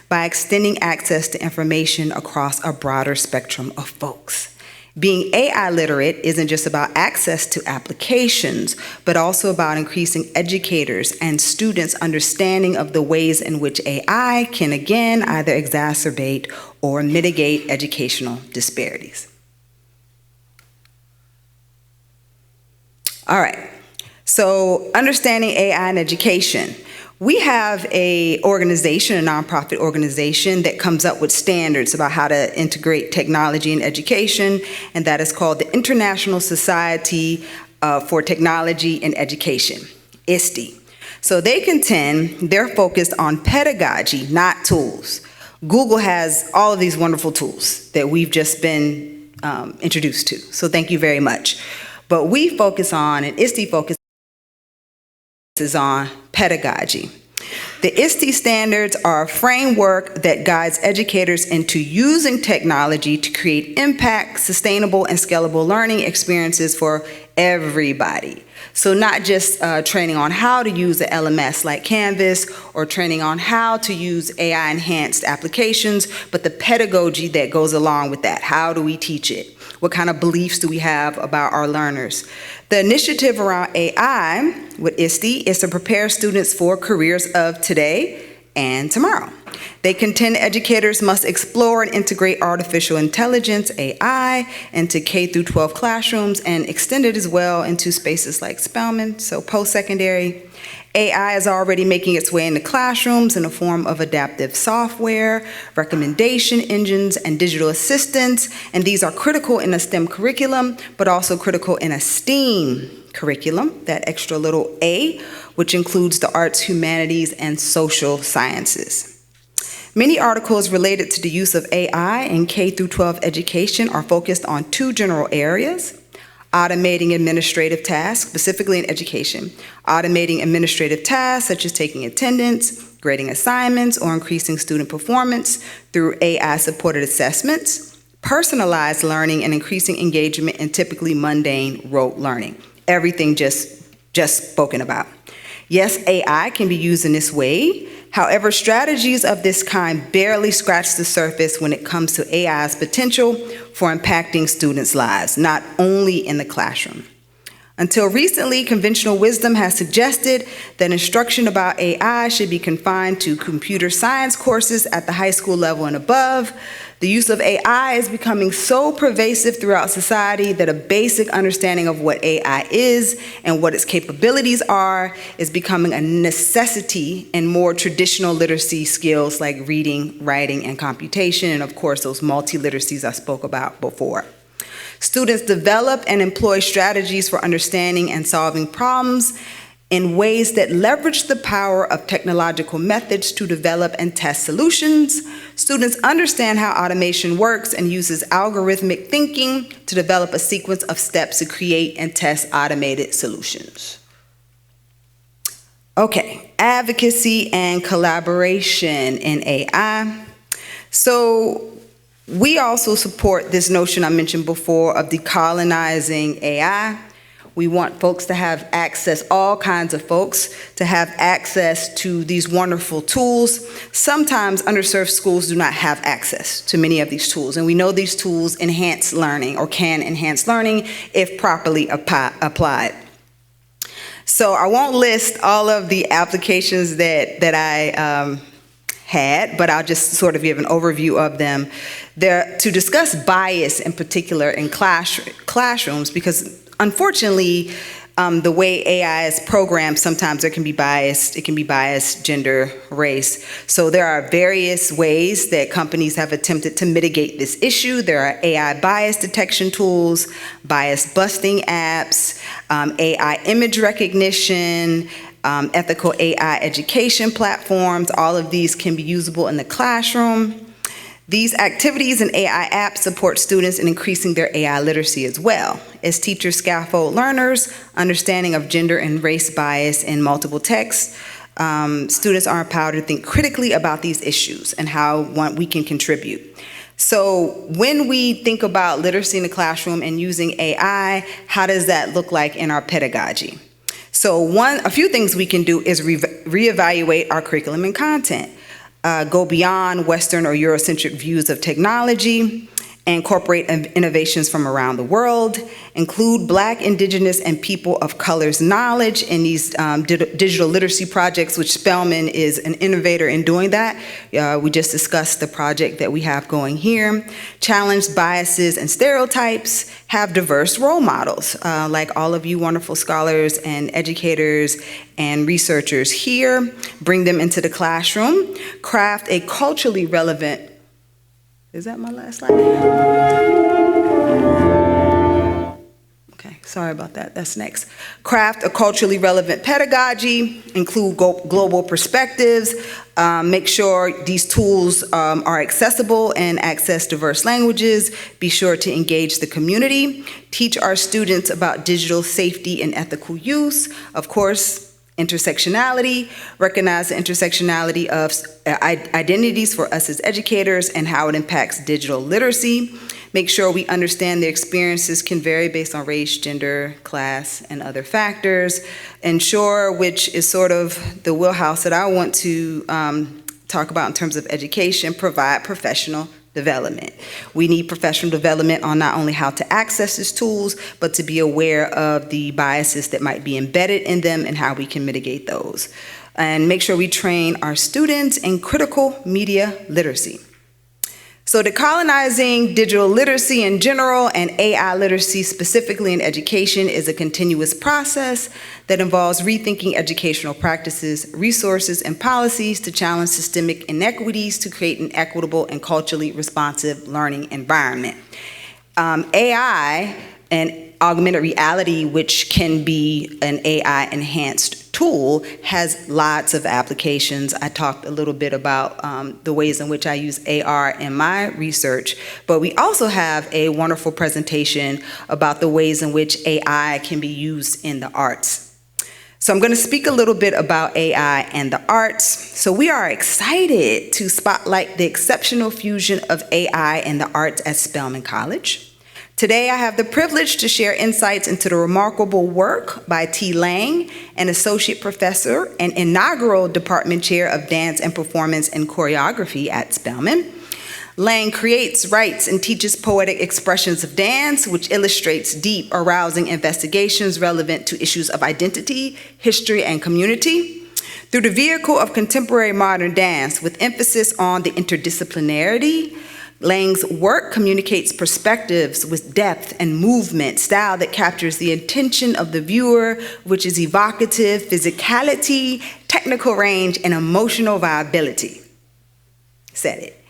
S10: by extending access to information across a broader spectrum of folks. Being AI literate isn't just about access to applications, but also about increasing educators' and students' understanding of the ways in which AI can, again, either exacerbate or mitigate educational disparities. All right, so understanding AI in education. We have a organization, a nonprofit organization that comes up with standards about how to integrate technology in education, and that is called the International Society for Technology in Education, ISTE. So they contend they're focused on pedagogy, not tools. Google has all of these wonderful tools that we've just been introduced to, so thank you very much. But we focus on, and ISTE focuses on pedagogy. The ISTE standards are a framework that guides educators into using technology to create impact, sustainable, and scalable learning experiences for everybody. So not just training on how to use the LMS like Canvas or training on how to use AI-enhanced applications, but the pedagogy that goes along with that. How do we teach it? What kind of beliefs do we have about our learners? The initiative around AI with ISTE is to prepare students for careers of today and tomorrow. They contend educators must explore and integrate artificial intelligence, AI, into K-12 classrooms and extend it as well into spaces like Spelman, so post-secondary. AI is already making its way into classrooms in the form of adaptive software, recommendation engines, and digital assistants, and these are critical in a STEM curriculum, but also critical in a STEAM curriculum, that extra little A, which includes the arts, humanities, and social sciences. Many articles related to the use of AI in K-12 education are focused on two general areas: automating administrative tasks, specifically in education. Automating administrative tasks such as taking attendance, grading assignments, or increasing student performance through AI-supported assessments. Personalized learning and increasing engagement in typically mundane rote learning. Everything just spoken about. Yes, AI can be used in this way. However, strategies of this kind barely scratch the surface when it comes to AI's potential for impacting students' lives, not only in the classroom. Until recently, conventional wisdom has suggested that instruction about AI should be confined to computer science courses at the high school level and above. The use of AI is becoming so pervasive throughout society that a basic understanding of what AI is and what its capabilities are is becoming a necessity in more traditional literacy skills like reading, writing, and computation, and of course those multi-literacies I spoke about before. Students develop and employ strategies for understanding and solving problems in ways that leverage the power of technological methods to develop and test solutions. Students understand how automation works and uses algorithmic thinking to develop a sequence of steps to create and test automated solutions. Okay, advocacy and collaboration in AI. So we also support this notion I mentioned before of decolonizing AI. We want folks to have access, all kinds of folks, to have access to these wonderful tools. Sometimes underserved schools do not have access to many of these tools, and we know these tools enhance learning or can enhance learning if properly applied. So I won't list all of the applications that I had, but I'll just sort of give an overview of them. To discuss bias in particular in classrooms, because unfortunately, the way AI is programmed, sometimes there can be bias. It can be bias, gender, race. So there are various ways that companies have attempted to mitigate this issue. There are AI bias detection tools, bias busting apps, AI image recognition, ethical AI education platforms. All of these can be usable in the classroom. These activities and AI apps support students in increasing their AI literacy as well. As teachers scaffold learners, understanding of gender and race bias in multiple texts, students are empowered to think critically about these issues and how we can contribute. So when we think about literacy in the classroom and using AI, how does that look like in our pedagogy? So a few things we can do is reevaluate our curriculum and content. Go beyond Western or Eurocentric views of technology, incorporate innovations from around the world, include Black, Indigenous, and people of color's knowledge in these digital literacy projects, which Spelman is an innovator in doing that. We just discussed the project that we have going here. Challenge biases and stereotypes, have diverse role models, like all of you wonderful scholars and educators and researchers here. Bring them into the classroom. Craft a culturally relevant, is that my last slide? Okay, sorry about that, that's next. Craft a culturally relevant pedagogy, include global perspectives, make sure these tools are accessible and access diverse languages, be sure to engage the community, teach our students about digital safety and ethical use, of course, intersectionality, recognize the intersectionality of identities for us as educators and how it impacts digital literacy. Make sure we understand the experiences can vary based on race, gender, class, and other factors. Ensure, which is sort of the wheelhouse that I want to talk about in terms of education, provide professional development. We need professional development on not only how to access these tools, but to be aware of the biases that might be embedded in them and how we can mitigate those. And make sure we train our students in critical media literacy. So decolonizing digital literacy in general and AI literacy specifically in education is a continuous process that involves rethinking educational practices, resources, and policies to challenge systemic inequities to create an equitable and culturally responsive learning environment. AI and augmented reality, which can be an AI-enhanced tool, has lots of applications. I talked a little bit about the ways in which I use AR in my research, but we also have a wonderful presentation about the ways in which AI can be used in the arts. So I'm going to speak a little bit about AI and the arts. So we are excited to spotlight the exceptional fusion of AI and the arts at Spelman College. Today, I have the privilege to share insights into the remarkable work by T. Lang, an associate professor and inaugural department chair of dance and performance and choreography at Spelman. Lang creates, writes, and teaches poetic expressions of dance, which illustrates deep, arousing investigations relevant to issues of identity, history, and community. Through the vehicle of contemporary modern dance, with emphasis on the interdisciplinarity, Lang's work communicates perspectives with depth and movement, style that captures the attention of the viewer, which is evocative, physicality, technical range, and emotional viability. Said it.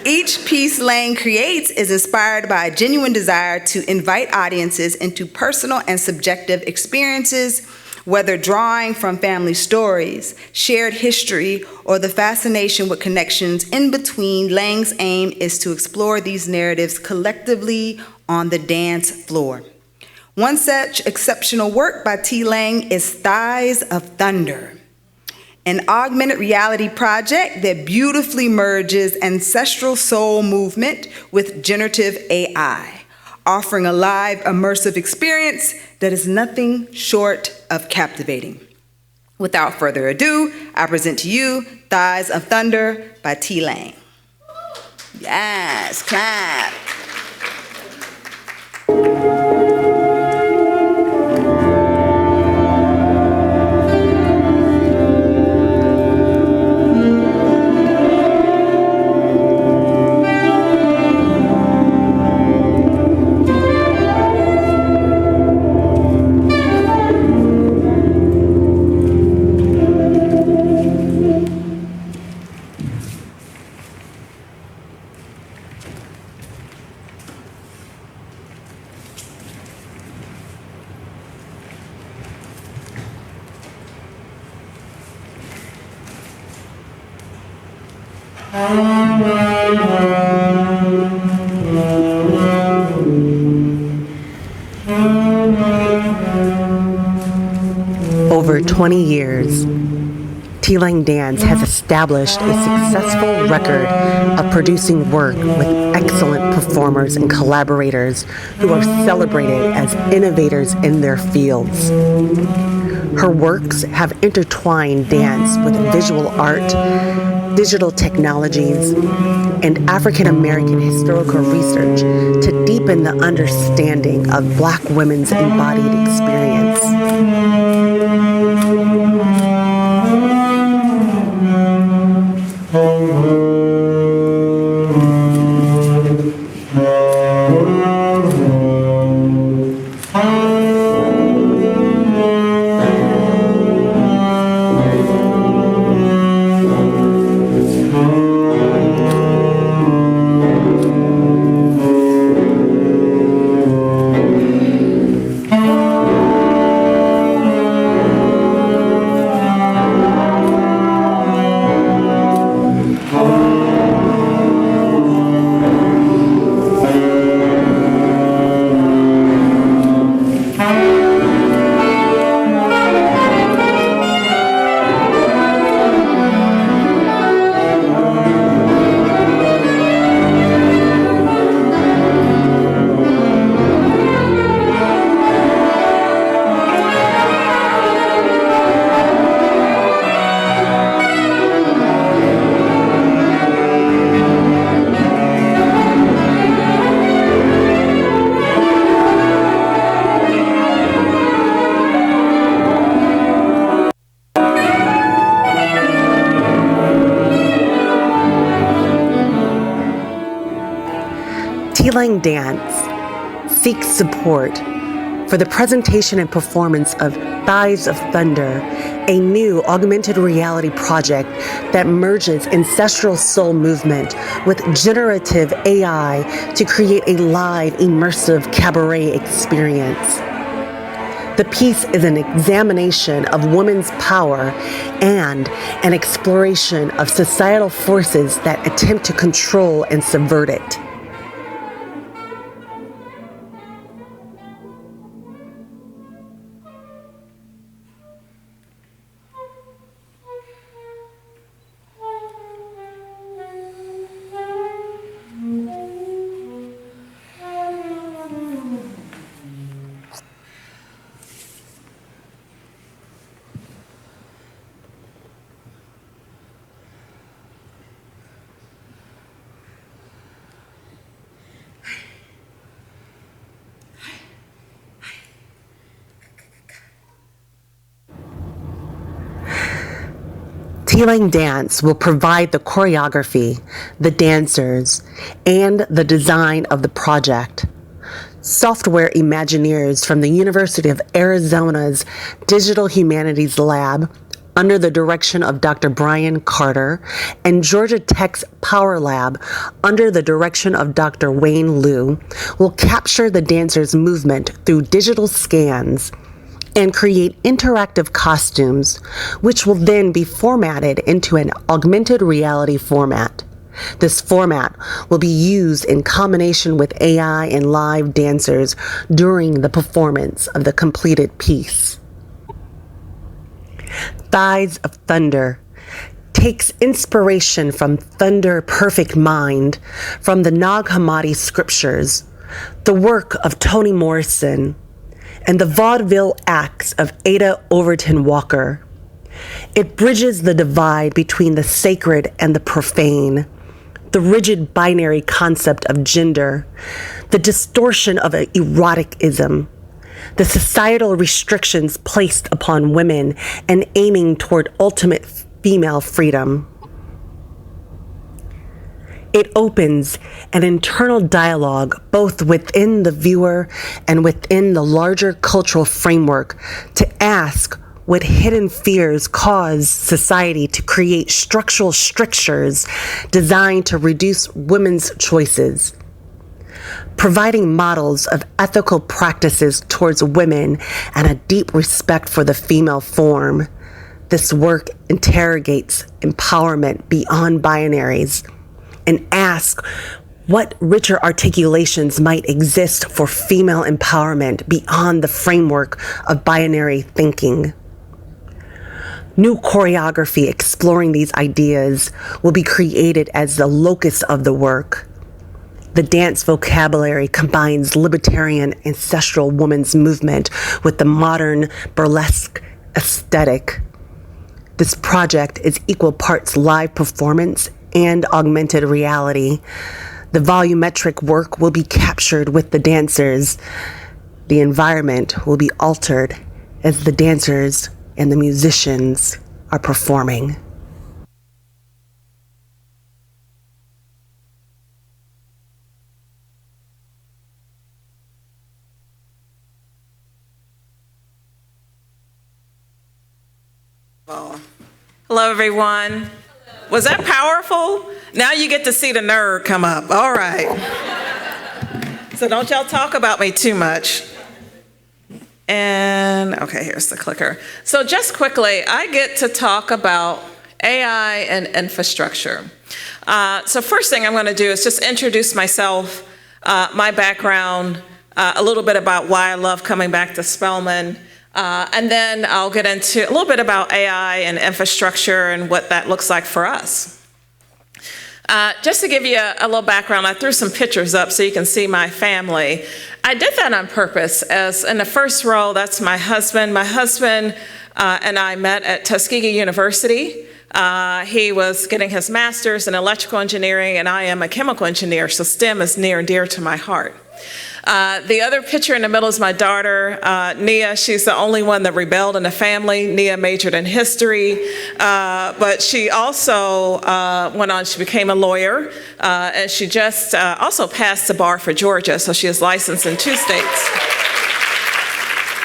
S10: Each piece Lang creates is inspired by a genuine desire to invite audiences into personal and subjective experiences, whether drawing from family stories, shared history, or the fascination with connections in between. Lang's aim is to explore these narratives collectively on the dance floor. One such exceptional work by T. Lang is Thighs of Thunder, an augmented reality project that beautifully merges ancestral soul movement with generative AI, offering a live, immersive experience that is nothing short of captivating. Without further ado, I present to you Thighs of Thunder by T. Lang. Yes, clap.
S11: Over 20 years, T. Lang Dance has established a successful record of producing work with excellent performers and collaborators who are celebrated as innovators in their fields. Her works have intertwined dance with visual art, digital technologies, and African American historical research to deepen the understanding of Black women's embodied experience. Teeling Dance seeks support for the presentation and performance of Thighs of Thunder, a new augmented reality project that merges ancestral soul movement with generative AI to create a live, immersive cabaret experience. The piece is an examination of women's power and an exploration of societal forces that attempt to control and subvert it. Teeling Dance will provide the choreography, the dancers, and the design of the project. Software Imagineers from the University of Arizona's Digital Humanities Lab, under the direction of Dr. Brian Carter, and Georgia Tech's Power Lab, under the direction of Dr. Wayne Liu, will capture the dancers' movement through digital scans and create interactive costumes, which will then be formatted into an augmented reality format. This format will be used in combination with AI and live dancers during the performance of the completed piece. Thighs of Thunder takes inspiration from Thunder Perfect Mind from the Nag Hammadi scriptures, the work of Toni Morrison, and the vaudeville acts of Ada Overton Walker. It bridges the divide between the sacred and the profane, the rigid binary concept of gender, the distortion of eroticism, the societal restrictions placed upon women, and aiming toward ultimate female freedom. It opens an internal dialogue both within the viewer and within the larger cultural framework to ask what hidden fears cause society to create structural strictures designed to reduce women's choices. Providing models of ethical practices towards women and a deep respect for the female form, this work interrogates empowerment beyond binaries and asks what richer articulations might exist for female empowerment beyond the framework of binary thinking. New choreography exploring these ideas will be created as the locus of the work. The dance vocabulary combines libertarian ancestral women's movement with the modern burlesque aesthetic. This project is equal parts live performance and augmented reality. The volumetric work will be captured with the dancers. The environment will be altered as the dancers and the musicians are performing.
S12: Hello, everyone. Was that powerful? Now you get to see the nerd come up. All right. So don't y'all talk about me too much. And, okay, here's the clicker. So just quickly, I get to talk about AI and infrastructure. So first thing I'm going to do is just introduce myself, my background, a little bit about why I love coming back to Spelman, and then I'll get into a little bit about AI and infrastructure and what that looks like for us. Just to give you a little background, I threw some pictures up so you can see my family. I did that on purpose, as in the first row, that's my husband. My husband and I met at Tuskegee University. He was getting his master's in electrical engineering, and I am a chemical engineer, so STEM is near and dear to my heart. The other picture in the middle is my daughter, Nia. She's the only one that rebelled in the family. Nia majored in history, but she also went on, she became a lawyer, and she just also passed the bar for Georgia, so she is licensed in 2 states.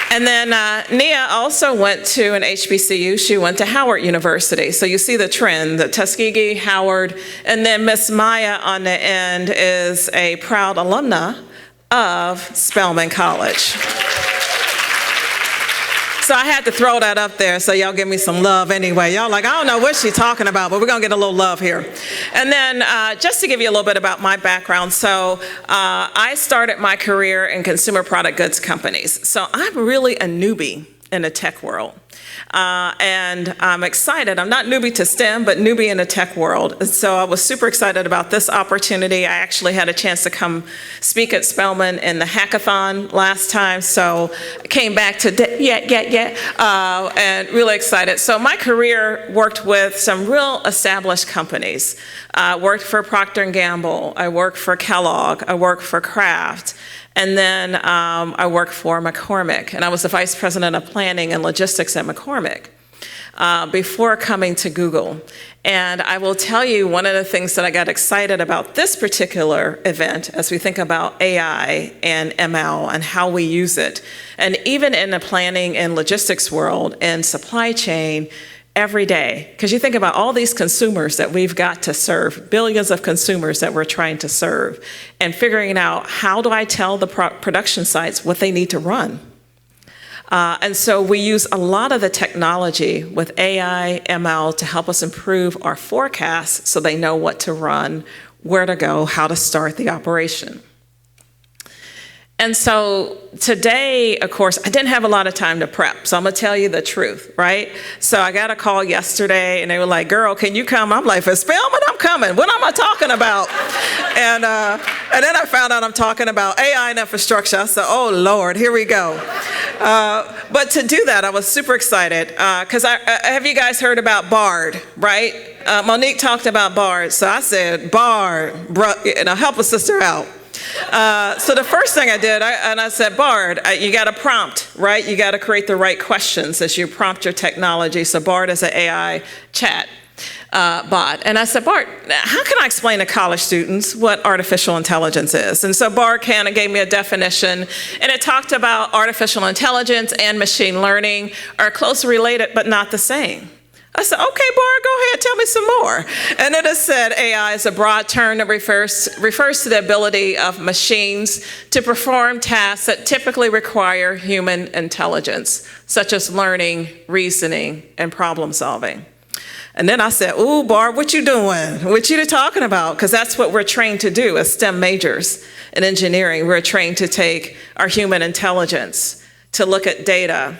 S12: And then Nia also went to an HBCU. She went to Howard University. So you see the trend, the Tuskegee, Howard, and then Miss Maya on the end is a proud alumna of Spelman College. So I had to throw that up there so y'all give me some love anyway. Y'all like, I don't know what she's talking about, but we're gonna get a little love here. And then just to give you a little bit about my background, so I started my career in consumer product goods companies. So I'm really a newbie in the tech world. And I'm excited. I'm not newbie to STEM, but newbie in the tech world. And so I was super excited about this opportunity. I actually had a chance to come speak at Spelman in the hackathon last time. So I came back to, and really excited. So my career worked with some real established companies. Worked for Procter & Gamble. I worked for Kellogg. I worked for Kraft. And then I worked for McCormick, and I was the vice president of planning and logistics at McCormick before coming to Google. And I will tell you, one of the things that I got excited about this particular event as we think about AI and ML and how we use it, and even in the planning and logistics world and supply chain, every day, because you think about all these consumers that we've got to serve, billions of consumers that we're trying to serve, and figuring out how do I tell the production sites what they need to run. And so we use a lot of the technology with AI, ML to help us improve our forecasts so they know what to run, where to go, how to start the operation. And so today, of course, I didn't have a lot of time to prep, so I'm gonna tell you the truth, right? So I got a call yesterday and they were like, girl, can you come? I'm like, for Spelman, I'm coming. What am I talking about? And then I found out I'm talking about AI and infrastructure. I said, oh Lord, here we go. But to do that, I was super excited because have you guys heard about BARD, right? Monique talked about BARD, so I said, BARD, help a sister out. So the first thing I did, I said, BARD, you got to prompt, right? You got to create the right questions as you prompt your technology. So BARD is an AI chat bot. And I said, BARD, how can I explain to college students what artificial intelligence is? And so BARD kind of gave me a definition, and it talked about artificial intelligence and machine learning are closely related, but not the same. I said, okay, Bart, go ahead, tell me some more. And then it said AI is a broad term that refers to the ability of machines to perform tasks that typically require human intelligence, such as learning, reasoning, and problem solving. And then I said, ooh, Bart, what you doing? What you talking about? Because that's what we're trained to do as STEM majors in engineering. We're trained to take our human intelligence to look at data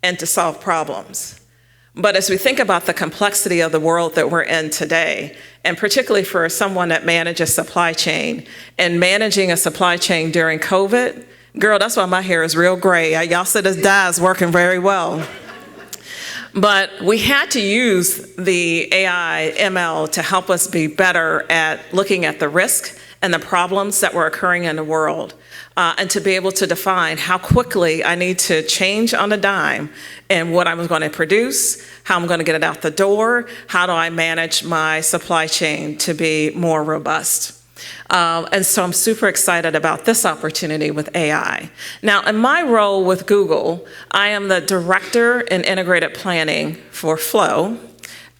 S12: and to solve problems. But as we think about the complexity of the world that we're in today, and particularly for someone that manages supply chain, and managing a supply chain during COVID, girl, that's why my hair is real gray. Y'all said this dye is working very well. But we had to use the AI, ML, to help us be better at looking at the risk and the problems that were occurring in the world, and to be able to define how quickly I need to change on a dime and what I'm going to produce, how I'm going to get it out the door, how do I manage my supply chain to be more robust. And so I'm super excited about this opportunity with AI. Now, in my role with Google, I am the director in integrated planning for Flow.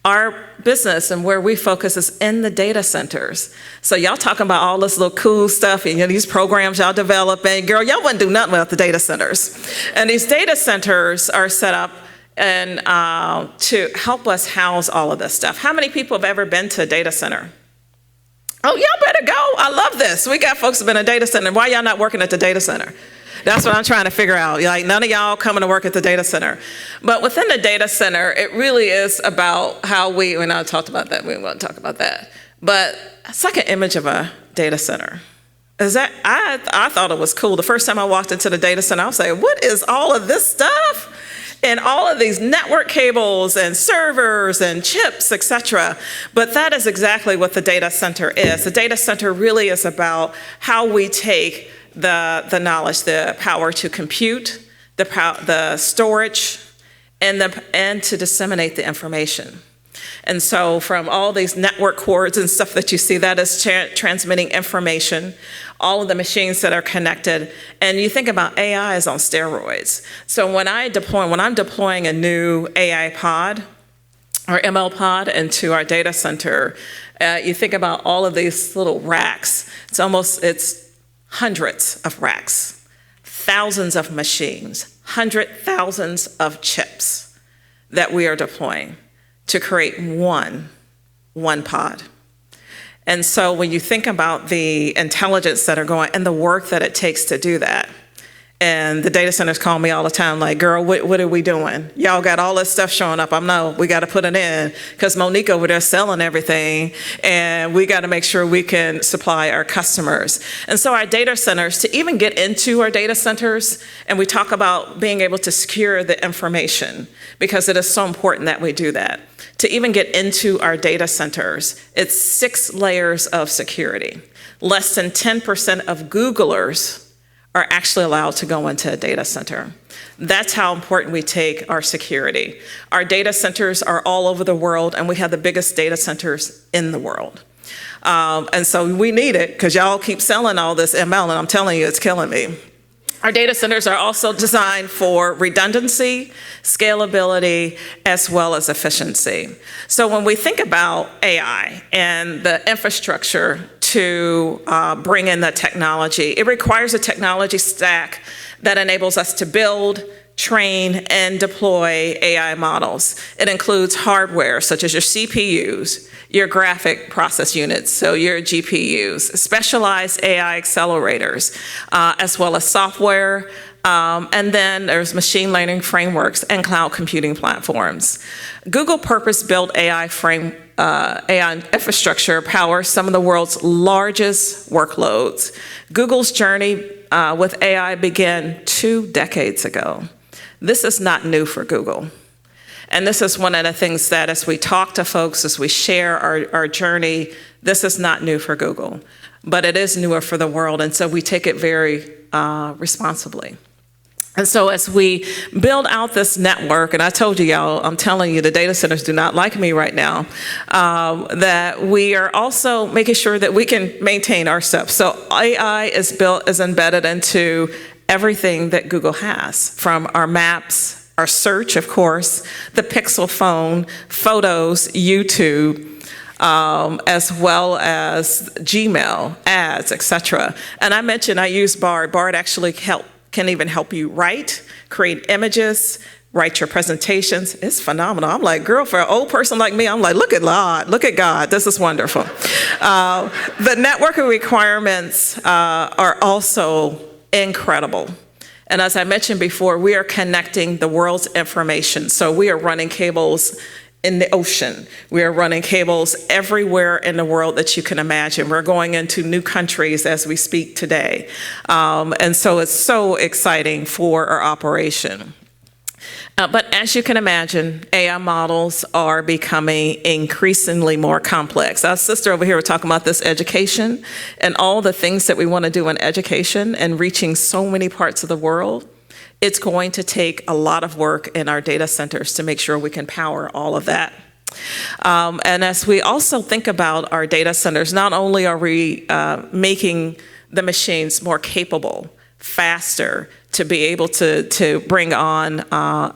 S12: Our business and where we focus is in the data centers. So y'all talking about all this little cool stuff and these programs y'all developing. Girl, y'all wouldn't do nothing without the data centers. And these data centers are set up and to help us house all of this stuff. How many people have ever been to a data center? Oh, y'all better go. I love this. We got folks who've been in a data center. Why y'all not working at the data center? That's what I'm trying to figure out. Like, none of y'all coming to work at the data center. But within the data center, it really is about how when I talked about that, we won't talk about that. But it's like an image of a data center. I thought it was cool. The first time I walked into the data center, I was like, what is all of this stuff? and all of these network cables and servers and chips, et cetera. But that is exactly what the data center is. The data center really is about how we take the knowledge, the power to compute, the storage, and to disseminate the information. And so from all these network cords and stuff that you see, that is transmitting information, all of the machines that are connected. And you think about AI is on steroids. So when I'm deploying a new AI pod or ML pod into our data center, you think about all of these little racks. It's hundreds of racks, thousands of machines, thousands of chips that we are deploying to create one pod. And so when you think about the intelligence that are going and the work that it takes to do that, and the data centers call me all the time like, girl, what are we doing? Y'all got all this stuff showing up. We got to put it in because Monique over there selling everything, and we got to make sure we can supply our customers. And so our data centers, to even get into our data centers, and we talk about being able to secure the information because it is so important that we do that. To even get into our data centers, it's 6 layers of security. Less than 10% of Googlers are actually allowed to go into a data center. That's how important we take our security. Our data centers are all over the world, and we have the biggest data centers in the world. And so we need it because y'all keep selling all this ML, and I'm telling you, it's killing me. Our data centers are also designed for redundancy, scalability, as well as efficiency. So when we think about AI and the infrastructure to bring in the technology, it requires a technology stack that enables us to build, train, and deploy AI models. It includes hardware such as your CPUs, your graphic process units, so your GPUs, specialized AI accelerators, as well as software, and then there's machine learning frameworks and cloud computing platforms. Google purpose-built AI infrastructure powers some of the world's largest workloads. Google's journey with AI began 2 decades ago. This is not new for Google. And this is one of the things that as we talk to folks, as we share our journey, this is not new for Google, but it is newer for the world. And so we take it very responsibly. And so as we build out this network, and I told you, y'all, I'm telling you, the data centers do not like me right now, that we are also making sure that we can maintain our stuff. So AI is embedded into everything that Google has, from our maps, our search, of course, the Pixel phone, photos, YouTube, as well as Gmail, ads, etc. And I mentioned I use Bard. Bard actually can even help you write, create images, write your presentations. It's phenomenal. I'm like, girl, for an old person like me, I'm like, look at God, this is wonderful. The networking requirements are also incredible. And as I mentioned before, we are connecting the world's information. So we are running cables in the ocean. We are running cables everywhere in the world that you can imagine. We're going into new countries as we speak today. And so it's so exciting for our operation. But as you can imagine, AI models are becoming increasingly more complex. Our sister over here was talking about this education and all the things that we want to do in education and reaching so many parts of the world. It's going to take a lot of work in our data centers to make sure we can power all of that. And as we also think about our data centers, not only are we making the machines more capable, faster, to be able to bring on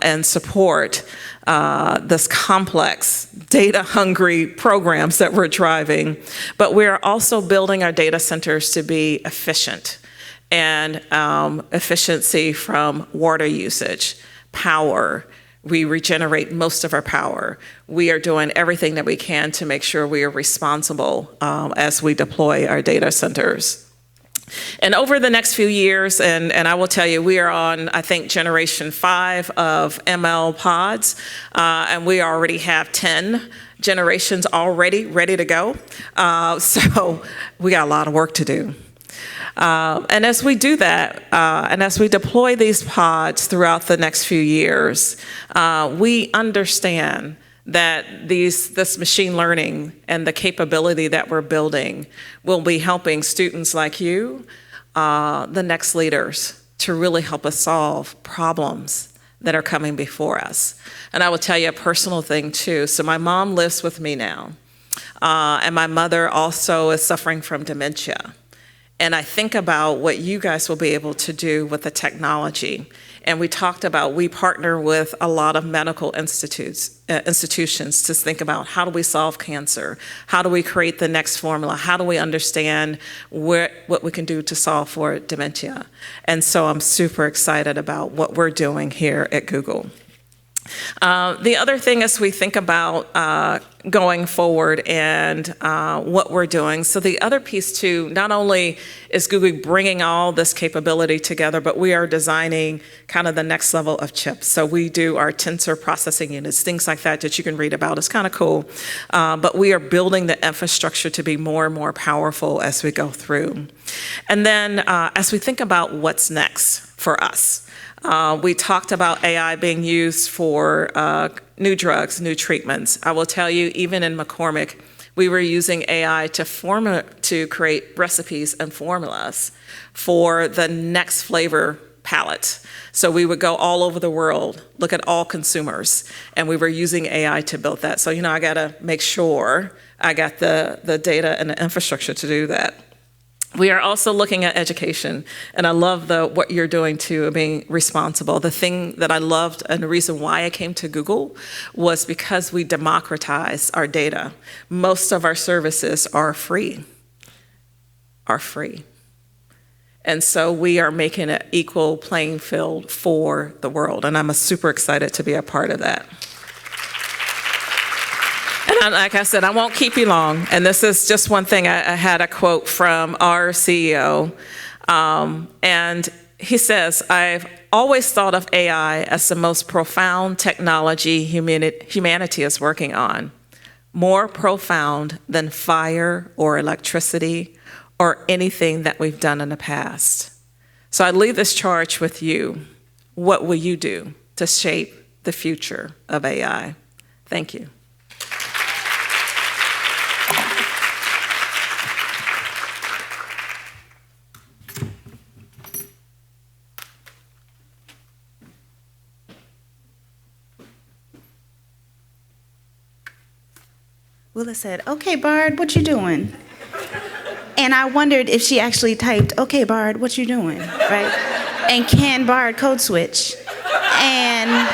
S12: and support this complex, data-hungry programs that we're driving, but we're also building our data centers to be efficient. And efficiency from water usage, power. We regenerate most of our power. We are doing everything that we can to make sure we are responsible as we deploy our data centers. And over the next few years, and I will tell you, we are on, I think, generation 5 of ML pods, and we already have 10 generations already ready to go. So we got a lot of work to do. And as we do that, and as we deploy these pods throughout the next few years, we understand that this machine learning and the capability that we're building will be helping students like you, the next leaders, to really help us solve problems that are coming before us. And I will tell you a personal thing too. So my mom lives with me now, and my mother also is suffering from dementia. And I think about what you guys will be able to do with the technology. And we talked about, we partner with a lot of medical institutions to think about, how do we solve cancer? How do we create the next formula? How do we understand what we can do to solve for dementia? And so I'm super excited about what we're doing here at Google. The other thing is we think about going forward and what we're doing. So the other piece too, not only is Google bringing all this capability together, but we are designing kind of the next level of chips. So we do our tensor processing units, things like that that you can read about. It's kind of cool. But we are building the infrastructure to be more and more powerful as we go through. And then as we think about what's next for us, we talked about AI being used for new drugs, new treatments. I will tell you, even in McCormick, we were using AI to create recipes and formulas for the next flavor palette. So we would go all over the world, look at all consumers, and we were using AI to build that. So, I got to make sure I got the data and the infrastructure to do that. We are also looking at education, and I love what you're doing too, being responsible. The thing that I loved and the reason why I came to Google was because we democratize our data. Most of our services are free. And so we are making an equal playing field for the world, and I'm super excited to be a part of that. And like I said, I won't keep you long. And this is just one thing. I had a quote from our CEO. And he says, "I've always thought of AI as the most profound technology humanity is working on. More profound than fire or electricity or anything that we've done in the past." So I leave this charge with you. What will you do to shape the future of AI? Thank you.
S10: Willa said, "Okay, Bard, what you doing?" And I wondered if she actually typed, "Okay, Bard, what you doing?" Right? And can Bard code switch? And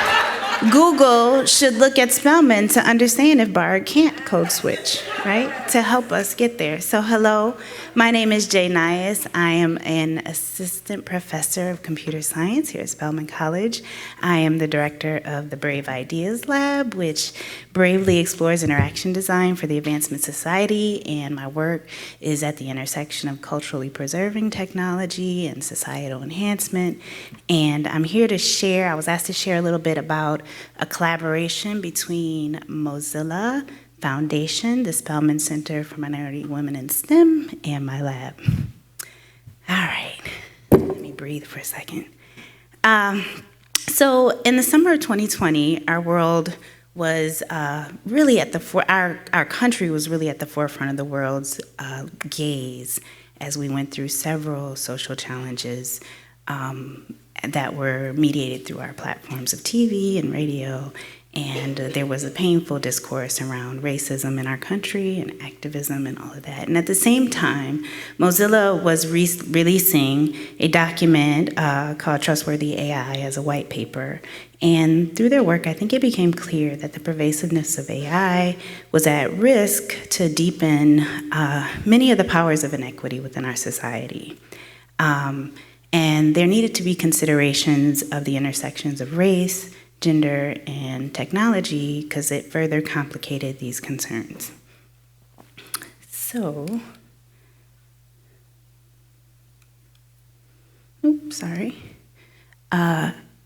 S10: Google should look at Spelman to understand if Bard can't code switch, right? To help us get there. So hello, my name is Jaye Nias. I am an assistant professor of computer science here at Spelman College. I am the director of the Brave Ideas Lab, which bravely explores interaction design for the advancement society, and my work is at the intersection of culturally preserving technology and societal enhancement. And I'm here to share, I was asked to share a little bit about a collaboration between Mozilla Foundation, the Spelman Center for Minority Women in STEM, and my lab. All right, let me breathe for a second. So in the summer of 2020, our world was really at our country was really at the forefront of the world's gaze as we went through several social challenges that were mediated through our platforms of TV and radio. And there was a painful discourse around racism in our country and activism and all of that. And at the same time, Mozilla was releasing a document called Trustworthy AI as a white paper. And through their work, I think it became clear that the pervasiveness of AI was at risk to deepen many of the powers of inequity within our society. And there needed to be considerations of the intersections of race, gender, and technology, because it further complicated these concerns. So,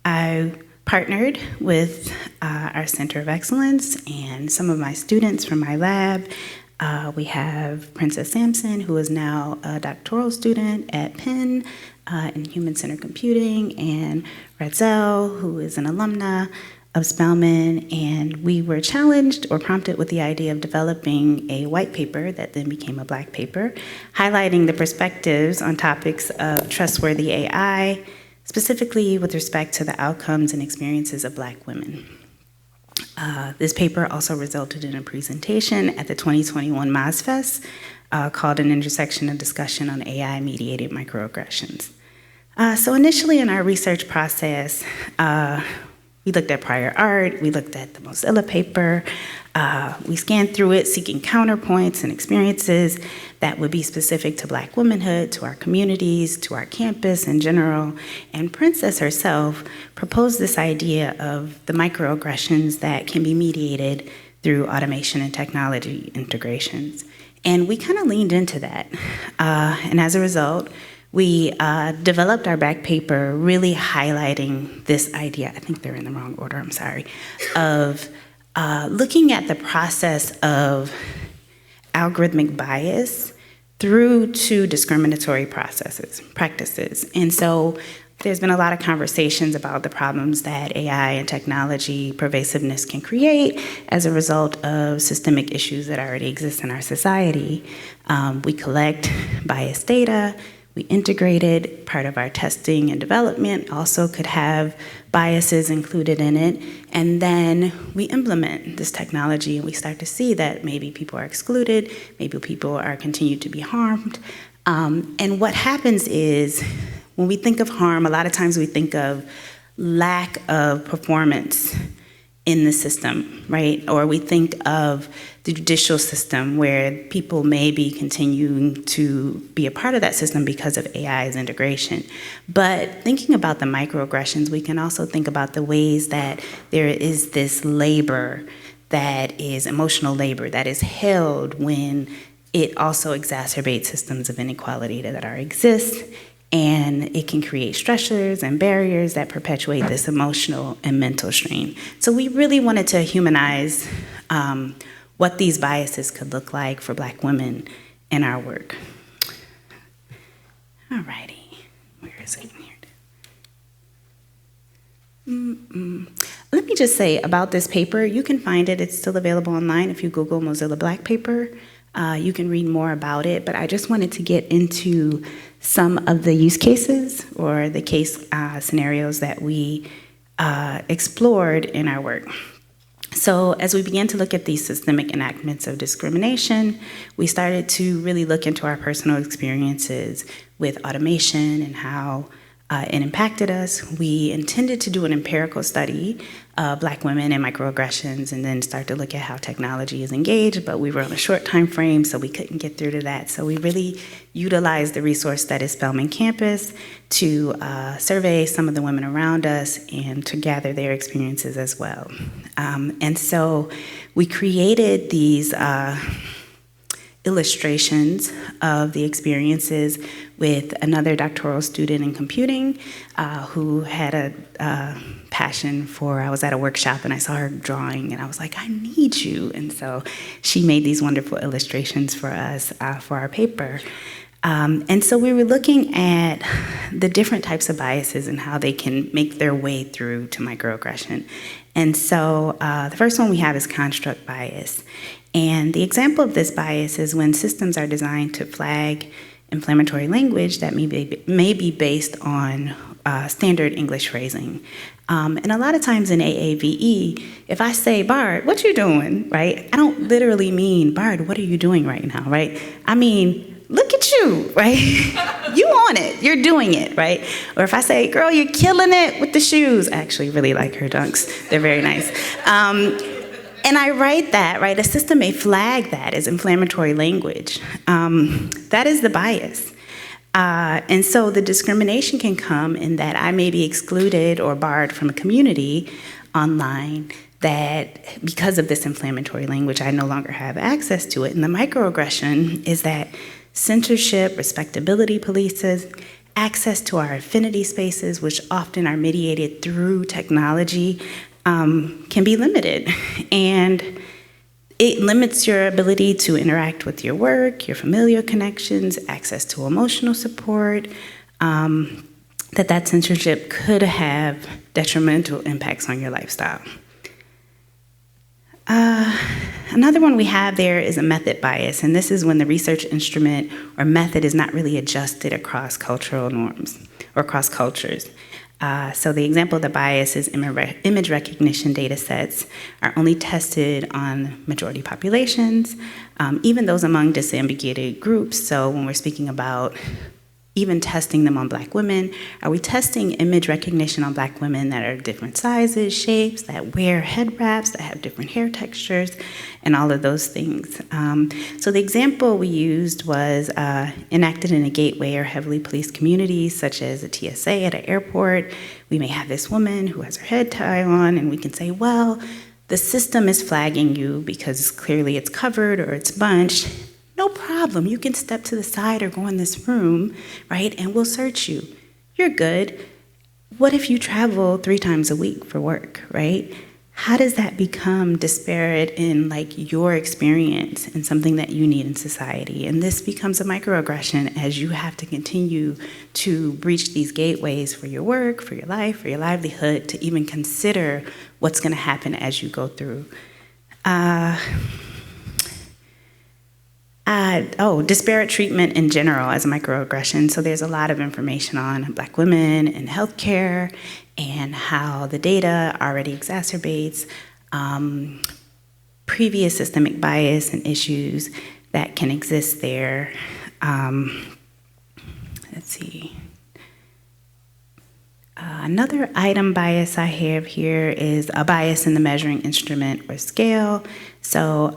S10: I partnered with our Center of Excellence and some of my students from my lab
S5: We have Princess Sampson, who is now a doctoral student at Penn in human-centered computing, and Radzel, who is an alumna of Spelman, and we were challenged or prompted with the idea of developing a white paper that then became a black paper, highlighting the perspectives on topics of trustworthy AI, specifically with respect to the outcomes and experiences of Black women. This paper also resulted in a presentation at the 2021 MozFest called An Intersection of Discussion on AI-Mediated Microaggressions. So initially in our research process, we looked at prior art, we looked at the Mozilla paper, we scanned through it seeking counterpoints and experiences that would be specific to Black womanhood, to our communities, to our campus in general. And Princess herself proposed this idea of the microaggressions that can be mediated through automation and technology integrations. And we kind of leaned into that. And as a result, we developed our back paper really highlighting this idea, I think they're in the wrong order, I'm sorry, of looking at the process of algorithmic bias through to discriminatory practices. And so there's been a lot of conversations about the problems that AI and technology pervasiveness can create as a result of systemic issues that already exist in our society. We collect biased data. We integrated. Part of our testing and development also could have biases included in it. And then we implement this technology and we start to see that maybe people are excluded, maybe people are continued to be harmed. And what happens is when we think of harm, a lot of times we think of lack of performance in the system, right? Or we think of the judicial system where people may be continuing to be a part of that system because of AI's integration. But thinking about the microaggressions, we can also think about the ways that there is this labor that is emotional labor that is held when it also exacerbates systems of inequality that already exist. And it can create stressors and barriers that perpetuate this emotional and mental strain. So we really wanted to humanize what these biases could look like for Black women in our work. All righty, where is it here? Let me just say about this paper, you can find it, it's still available online if you Google Mozilla Black paper. You can read more about it, but I just wanted to get into some of the use cases or the case scenarios that we explored in our work. So as we began to look at these systemic enactments of discrimination, we started to really look into our personal experiences with automation and how it impacted us. We intended to do an empirical study of Black women and microaggressions and then start to look at how technology is engaged, but we were on a short time frame, so we couldn't get through to that. So we really utilized the resource that is Spelman Campus to survey some of the women around us and to gather their experiences as well. And so we created these illustrations of the experiences with another doctoral student in computing who had a passion for, I was at a workshop and I saw her drawing and I was like, I need you. And so she made these wonderful illustrations for us for our paper. And so we were looking at the different types of biases and how they can make their way through to microaggression. And so the first one we have is construct bias. And the example of this bias is when systems are designed to flag inflammatory language that may be based on standard English phrasing. And a lot of times in AAVE, if I say, Bard, what you doing, right? I don't literally mean, Bard, what are you doing right now, right? I mean, look at you, right? You on it, you're doing it, right? Or if I say, girl, you're killing it with the shoes. I actually really like her dunks, they're very nice. And I write that, right? A system may flag that as inflammatory language. That is the bias. And so the discrimination can come in that I may be excluded or barred from a community online that because of this inflammatory language, I no longer have access to it. And the microaggression is that censorship, respectability polices, access to our affinity spaces, which often are mediated through technology, can be limited. And it limits your ability to interact with your work, your familial connections, access to emotional support, that censorship could have detrimental impacts on your lifestyle. Another one we have there is a method bias, and this is when the research instrument or method is not really adjusted across cultural norms or across cultures. So the example of the bias is image recognition data sets are only tested on majority populations, even those among disambiguated groups. So when we're speaking about even testing them on Black women, are we testing image recognition on Black women that are different sizes, shapes, that wear head wraps, that have different hair textures, and all of those things? So the example we used was enacted in a gateway or heavily policed communities, such as a TSA at an airport. We may have this woman who has her head tie on, and we can say, well, the system is flagging you because clearly it's covered or it's bunched. No problem, you can step to the side or go in this room, right, and we'll search you. You're good. What if you travel 3 times a week for work, right? How does that become disparate in like your experience and something that you need in society? And this becomes a microaggression as you have to continue to breach these gateways for your work, for your life, for your livelihood, to even consider what's gonna happen as you go through. Disparate treatment in general as a microaggression. So there's a lot of information on Black women and healthcare and how the data already exacerbates previous systemic bias and issues that can exist there. Let's see. Another item bias I have here is a bias in the measuring instrument or scale. So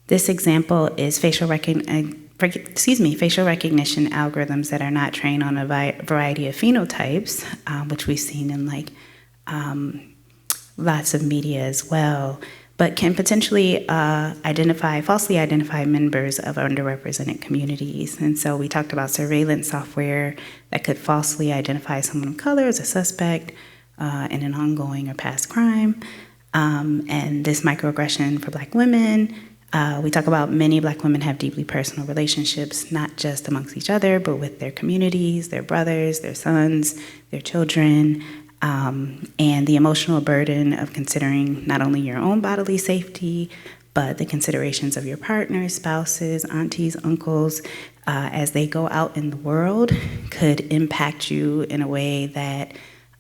S5: this example is facial recognition algorithms that are not trained on a variety of phenotypes, which we've seen in like lots of media as well, but can potentially falsely identify members of underrepresented communities. And so we talked about surveillance software that could falsely identify someone of color as a suspect in an ongoing or past crime. And this microaggression for Black women, we talk about many Black women have deeply personal relationships, not just amongst each other, but with their communities, their brothers, their sons, their children, and the emotional burden of considering not only your own bodily safety, but the considerations of your partners, spouses, aunties, uncles, as they go out in the world could impact you in a way that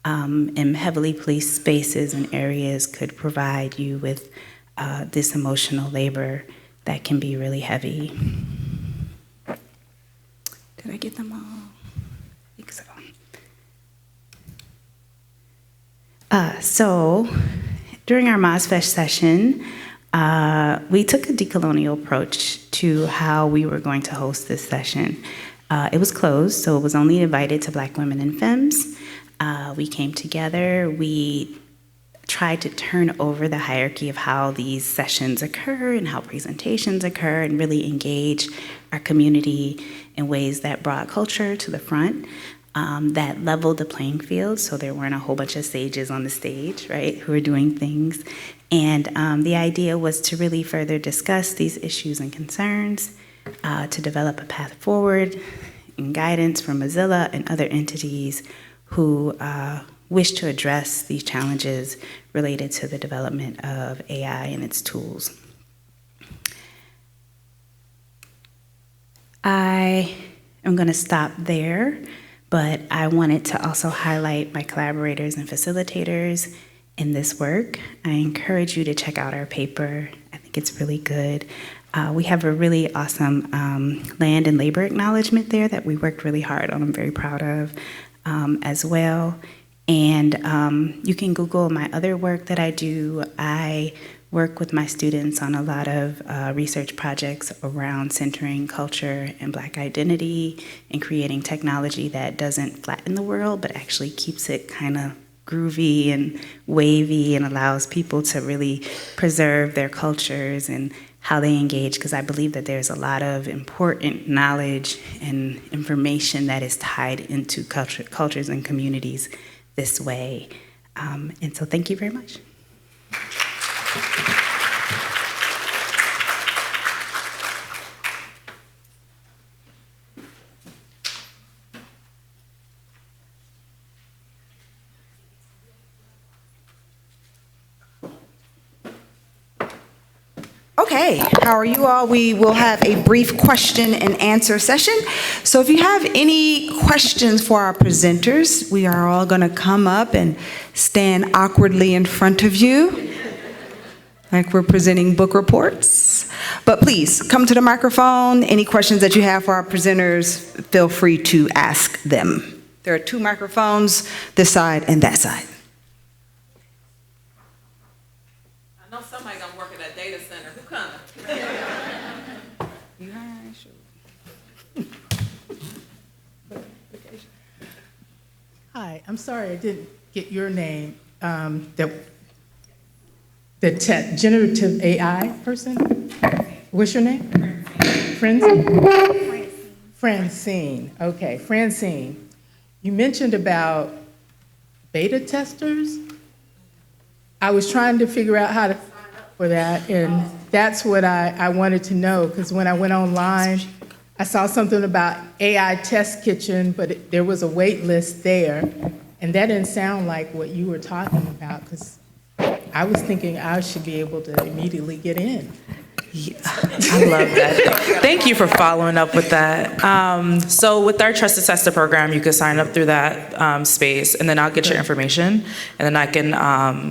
S5: in heavily policed spaces and areas could provide you with this emotional labor that can be really heavy. Did I get them all? I think so. So during our MozFest session, we took a decolonial approach to how we were going to host this session. It was closed, so it was only invited to Black women and femmes. We came together, we tried to turn over the hierarchy of how these sessions occur and how presentations occur and really engage our community in ways that brought culture to the front, that leveled the playing field so there weren't a whole bunch of sages on the stage, right, who were doing things. And the idea was to really further discuss these issues and concerns, to develop a path forward and guidance from Mozilla and other entities who wish to address these challenges related to the development of AI and its tools. I am going to stop there, but I wanted to also highlight my collaborators and facilitators in this work. I encourage you to check out our paper. I think it's really good. We have a really awesome land and labor acknowledgement there that we worked really hard on. I'm very proud of as well. And you can Google my other work that I do. I work with my students on a lot of research projects around centering culture and Black identity and creating technology that doesn't flatten the world, but actually keeps it kind of groovy and wavy and allows people to really preserve their cultures and how they engage, because I believe that there's a lot of important knowledge and information that is tied into cultures and communities this way. And so thank you very much.
S10: Okay, how are you all? We will have a brief question and answer session. So if you have any questions for our presenters, we are all going to come up and stand awkwardly in front of you, like we're presenting book reports. But please, come to the microphone. Any questions that you have for our presenters, feel free to ask them. There are 2 microphones, this side and that side.
S12: I know somebody gonna work at that data center. Who coming?
S13: Hi, I'm sorry I didn't get your name. The generative AI person? What's your name? Francine. Francine. Okay, Francine. You mentioned about beta testers. I was trying to figure out how to sign up for that, and that's what I wanted to know, because when I went online, I saw something about AI test kitchen, but there was a wait list there, and that didn't sound like what you were talking about, because I was thinking I should be able to immediately get in.
S14: Yeah, I love that. Thank you for following up with that. So with our Trusted Tester program, you can sign up through that space, and then I'll get your information, and then I can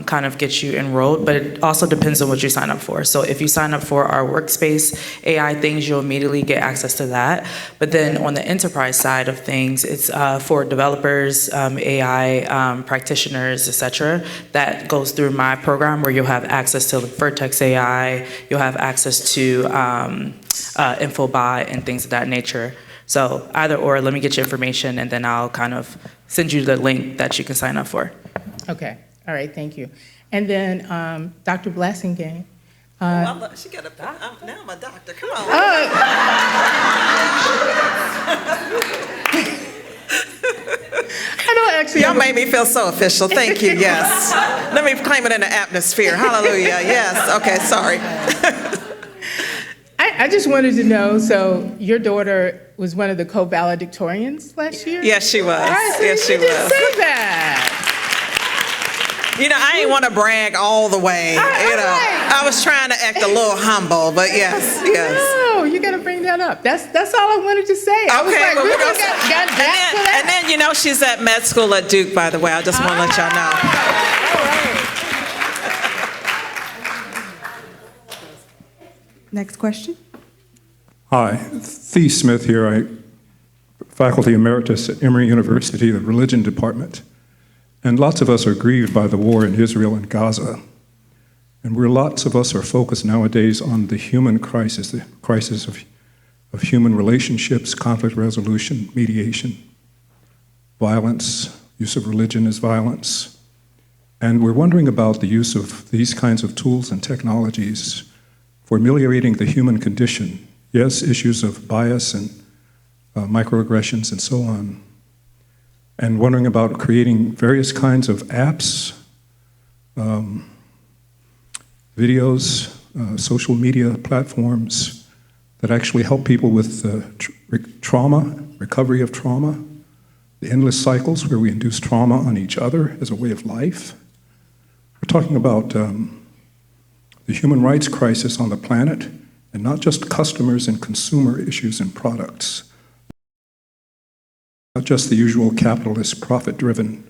S14: kind of get you enrolled, but it also depends on what you sign up for. So if you sign up for our workspace AI things, you'll immediately get access to that. But then on the enterprise side of things, it's for developers, AI practitioners, etc. That goes through my program, where you'll have access to Vertex AI, you'll have access to InfoBot and things of that nature. So either or, let me get your information, and then I'll kind of send you the link that you can sign up for.
S13: Okay, all right, thank you. And then Dr. Blasingame.
S12: She got a doctor. Now I'm a doctor. Come on.
S13: I don't actually.
S12: Y'all made me feel so official. Thank you. Yes. Let me claim it in the atmosphere. Hallelujah. Yes. Okay. Sorry.
S13: I just wanted to know, so your daughter was one of the co-valedictorians last year?
S12: Yes, she was.
S13: Right, so
S12: yes, she was.
S13: Just say that.
S12: You know, I didn't want to brag all the way. I was trying to act a little humble, but yes.
S13: No, you got to bring that up. That's all I wanted to say. I was like, really got back to that.
S12: And then, you know, she's at med school at Duke, by the way. I just want to let y'all know.
S13: All right.
S10: Next question.
S15: Hi, Thee Smith here. Faculty Emeritus at Emory University, the Religion Department. And lots of us are grieved by the war in Israel and Gaza. And lots of us are focused nowadays on the human crisis, the crisis of human relationships, conflict resolution, mediation, violence, use of religion as violence. And we're wondering about the use of these kinds of tools and technologies for ameliorating the human condition. Yes, issues of bias and microaggressions and so on. And wondering about creating various kinds of apps, videos, social media platforms that actually help people with trauma, recovery of trauma, the endless cycles where we induce trauma on each other as a way of life. We're talking about the human rights crisis on the planet, and not just customers and consumer issues and products. Not just the usual capitalist, profit-driven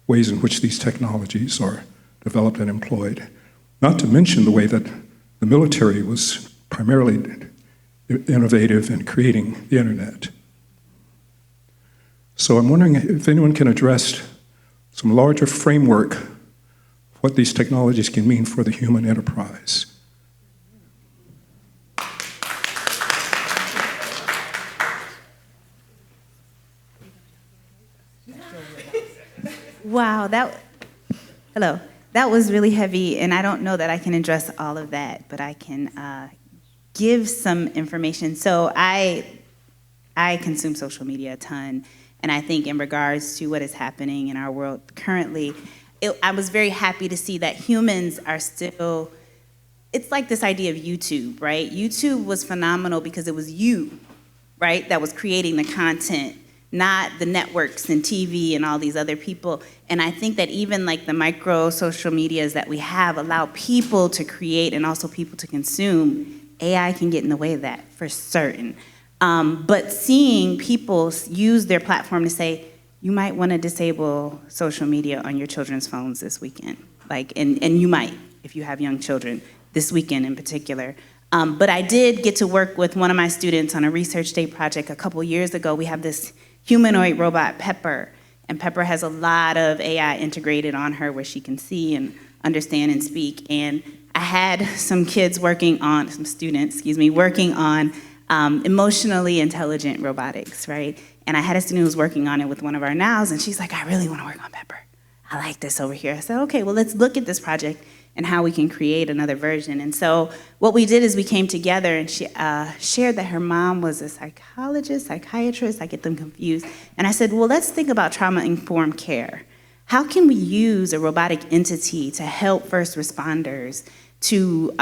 S15: ways in which these technologies are developed and employed. Not to mention the way that the military was primarily innovative in creating the internet. So I'm wondering if anyone can address some larger framework of what these technologies can mean for the human enterprise.
S16: Wow, hello. That was really heavy, and I don't know that I can address all of that, but I can give some information. So I consume social media a ton, and I think in regards to what is happening in our world currently, I was very happy to see that humans are still, it's like this idea of YouTube, right? YouTube was phenomenal because it was you, right, that was creating the content, not the networks and TV and all these other people. And I think that even like the micro social medias that we have allow people to create and also people to consume AI can get in the way of that for certain. But seeing people use their platform to say, you might want to disable social media on your children's phones this weekend. And you might, if you have young children, this weekend in particular. But I did get to work with one of my students on a research day project a couple years ago. We have this humanoid robot, Pepper, and Pepper has a lot of AI integrated on her where she can see and understand and speak. And I had some students, working on emotionally intelligent robotics, right? And I had a student who was working on it with one of our nows, and she's like, I really want to work on Pepper. I like this over here. I said, okay, well, let's look at this project and how we can create another version. And so what we did is we came together, and she shared that her mom was a psychiatrist, I get them confused. And I said, well, let's think about trauma-informed care. How can we use a robotic entity to help first responders to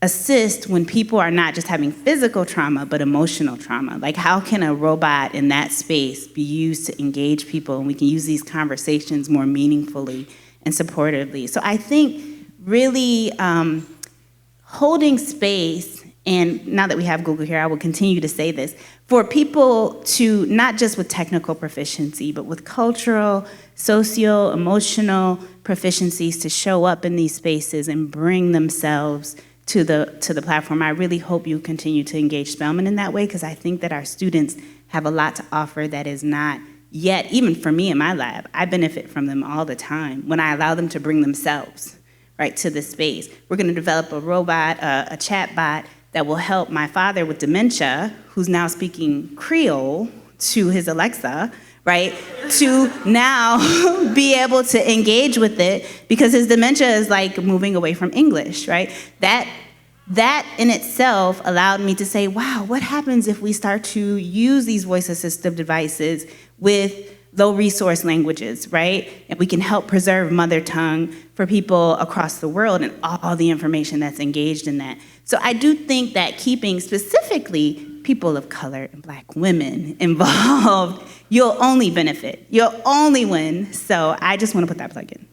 S16: assist when people are not just having physical trauma, but emotional trauma? Like, how can a robot in that space be used to engage people, and we can use these conversations more meaningfully and supportively? So I think really holding space, and now that we have Google here, I will continue to say this, for people to, not just with technical proficiency, but with cultural, socio-emotional proficiencies to show up in these spaces and bring themselves to the platform. I really hope you continue to engage Spelman in that way, because I think that our students have a lot to offer that is not yet, even for me in my lab, I benefit from them all the time when I allow them to bring themselves, right, to this space. We're gonna develop a robot, a chat bot that will help my father with dementia, who's now speaking Creole to his Alexa, right, to now be able to engage with it, because his dementia is like moving away from English, right? That in itself allowed me to say, wow, what happens if we start to use these voice-assistive devices with low-resource languages, right? And we can help preserve mother tongue for people across the world and all the information that's engaged in that. So I do think that keeping specifically people of color and Black women involved, you'll only benefit. You'll only win. So I just want to put that plug in.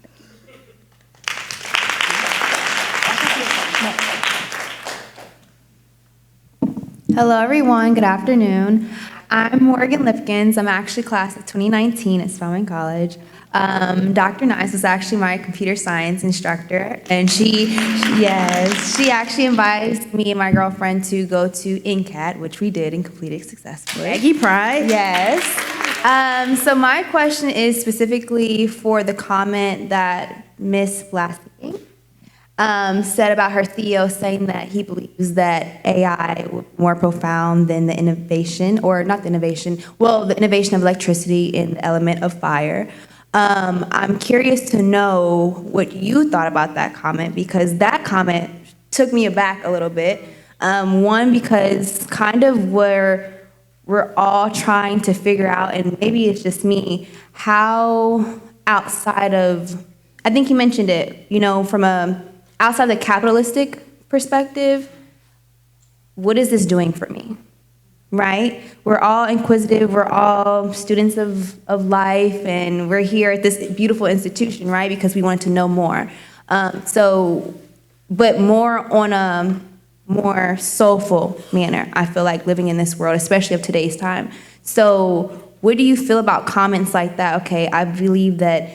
S17: Hello, everyone. Good afternoon. I'm Morgan Lipkins. I'm actually class of 2019 at Spelman College. Dr. Nias was actually my computer science instructor, and she actually invited me and my girlfriend to go to INCAT, which we did and completed successfully.
S16: Aggie pride.
S17: Yes. So my question is specifically for the comment that Ms. Blasingame said about her CEO saying that he believes that AI was more profound than the innovation, or not the innovation, well, the innovation of electricity in the element of fire. I'm curious to know what you thought about that comment, because that comment took me aback a little bit. One, because kind of we're all trying to figure out, and maybe it's just me, how outside of, I think you mentioned it, you know, from outside the capitalistic perspective, what is this doing for me, right? We're all inquisitive, we're all students of life, and we're here at this beautiful institution, right? Because we want to know more. But more on a more soulful manner, I feel like, living in this world, especially of today's time. So what do you feel about comments like that? Okay, I believe that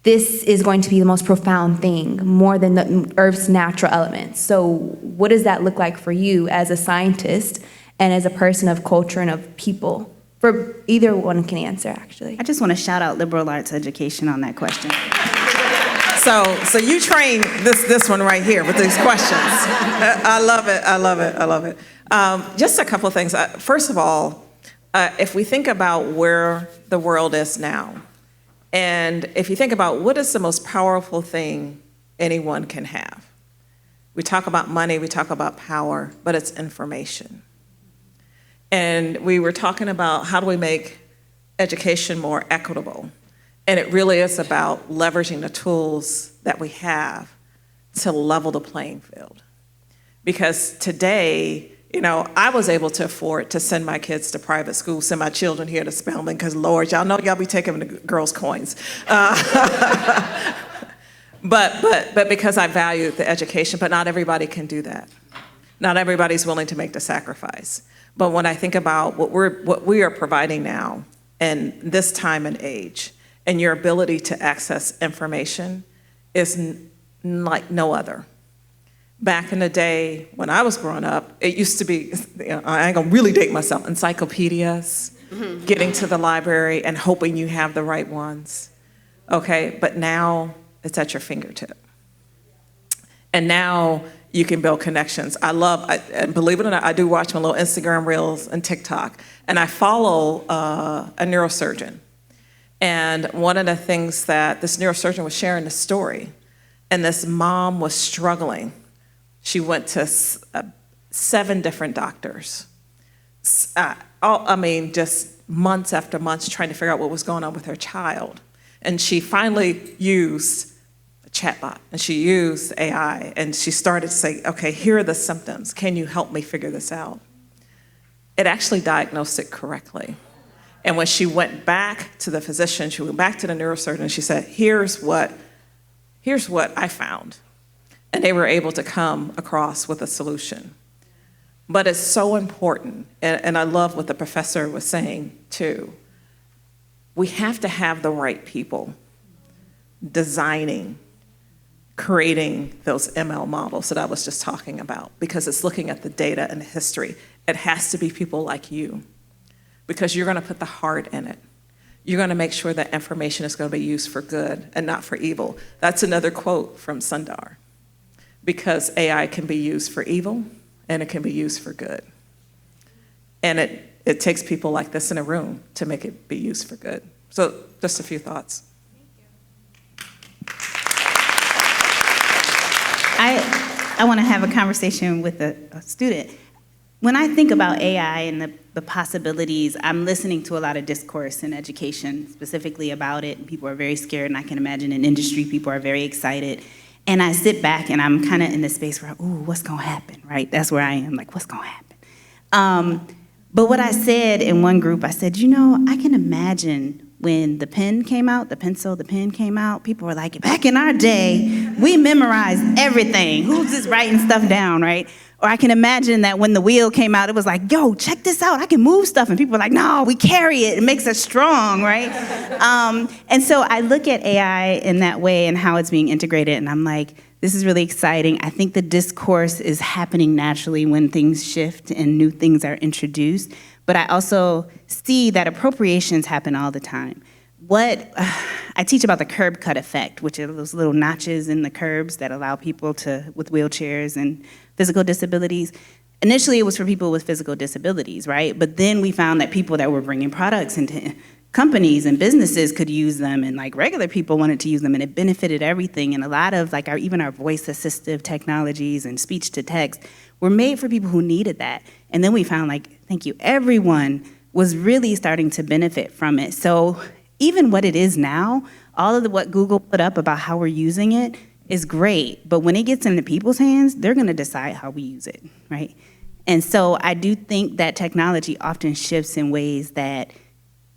S17: this is going to be the most profound thing, more than the Earth's natural elements. So what does that look like for you as a scientist and as a person of culture and of people? For either one can answer, actually.
S16: I just want to shout out liberal arts education on that question.
S12: So you train this one right here with these questions. I love it, I love it, I love it. Just a couple of things. First of all, if we think about where the world is now, and if you think about what is the most powerful thing anyone can have, we talk about money, we talk about power, but it's information. And we were talking about how do we make education more equitable. And it really is about leveraging the tools that we have to level the playing field. Because today, you know, I was able to afford to send my kids to private school, send my children here to Spelman, because Lord, y'all know y'all be taking the girls' coins. But because I value the education, but not everybody can do that. Not everybody's willing to make the sacrifice. But when I think about what we are providing now in this time and age, and your ability to access information is like no other. Back in the day when I was growing up, it used to be, I ain't gonna really date myself, encyclopedias, getting to the library and hoping you have the right ones. Okay, but now it's at your fingertip. And now you can build connections. And believe it or not, I do watch my little Instagram reels and TikTok, and I follow a neurosurgeon. And one of the things that this neurosurgeon was sharing the story, and this mom was struggling. She went to 7 different doctors. Just months after months trying to figure out what was going on with her child. And she finally used a chatbot, and she used AI, and she started to say, okay, here are the symptoms. Can you help me figure this out? It actually diagnosed it correctly. And when she went back to the physician, she went back to the neurosurgeon, she said, here's what I found. And they were able to come across with a solution. But it's so important, and I love what the professor was saying too. We have to have the right people designing, creating those ML models that I was just talking about, because it's looking at the data and the history. It has to be people like you, because you're gonna put the heart in it. You're gonna make sure that information is gonna be used for good and not for evil. That's another quote from Sundar, because AI can be used for evil and it can be used for good. And it takes people like this in a room to make it be used for good. So just a few thoughts.
S16: I want to have a conversation with a student. When I think about AI and the possibilities, I'm listening to a lot of discourse in education, specifically about it, and people are very scared, and I can imagine in industry, people are very excited. And I sit back and I'm kind of in the space where, ooh, what's gonna happen, right? That's where I am, like, what's gonna happen? But what I said in one group, I said, I can imagine when the pen came out, the pen came out, people were like, back in our day, we memorized everything. Who's just writing stuff down, right? Or I can imagine that when the wheel came out, it was like, yo, check this out, I can move stuff. And people were like, no, we carry it, it makes us strong, right? And so I look at AI in that way and how it's being integrated, and I'm like, this is really exciting. I think the discourse is happening naturally when things shift and new things are introduced. But I also see that appropriations happen all the time. I teach about the curb cut effect, which are those little notches in the curbs that allow people with wheelchairs and physical disabilities. Initially, it was for people with physical disabilities, right? But then we found that people that were bringing products into companies and businesses could use them, and like regular people wanted to use them, and it benefited everything. And a lot of even our voice assistive technologies and speech to text were made for people who needed that. And then we found thank you, everyone was really starting to benefit from it. So even what it is now, all of what Google put up about how we're using it is great. But when it gets into people's hands, they're gonna decide how we use it, right? And so I do think that technology often shifts in ways that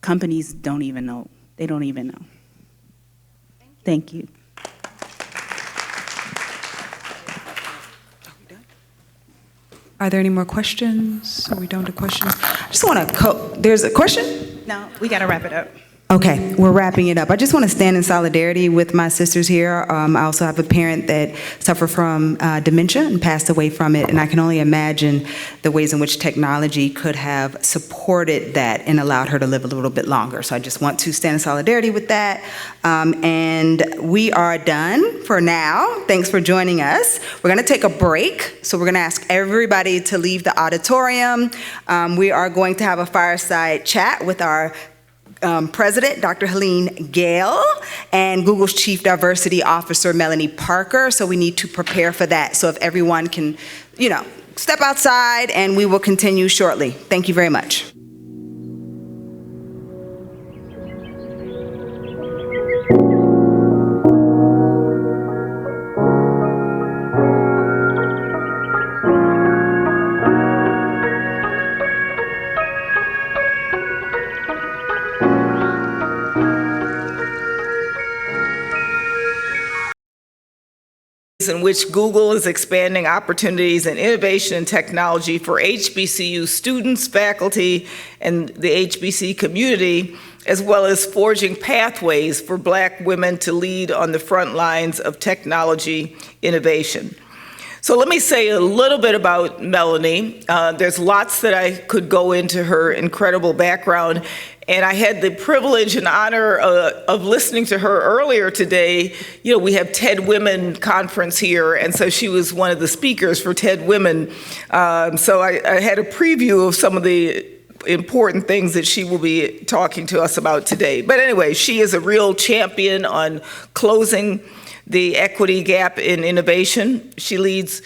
S16: companies don't even know. They don't even know. Thank you.
S10: Are there any more questions? Are we down to questions? I just want to, there's a question?
S16: No, we got to wrap it up.
S10: Okay, we're wrapping it up. I just want to stand in solidarity with my sisters here. I also have a parent that suffered from dementia and passed away from it, and I can only imagine the ways in which technology could have supported that and allowed her to live a little bit longer. So I just want to stand in solidarity with that. And we are done for now. Thanks for joining us. We're going to take a break, so we're going to ask everybody to leave the auditorium. We are going to have a fireside chat with our President, Dr. Helene Gayle, and Google's Chief Diversity Officer, Melonie Parker. So we need to prepare for that. So if everyone can, step outside, and we will continue shortly. Thank you very much.
S18: in which Google is expanding opportunities in innovation and technology for HBCU students, faculty, and the HBC community, as well as forging pathways for Black women to lead on the front lines of technology innovation. So let me say a little bit about Melonie. There's lots that I could go into her incredible background, and I had the privilege and honor of listening to her earlier today. You know, we have TED Women Conference here, and so she was one of the speakers for TED Women. So I had a preview of some of the important things that she will be talking to us about today. But anyway, she is a real champion on closing the equity gap in innovation. She leads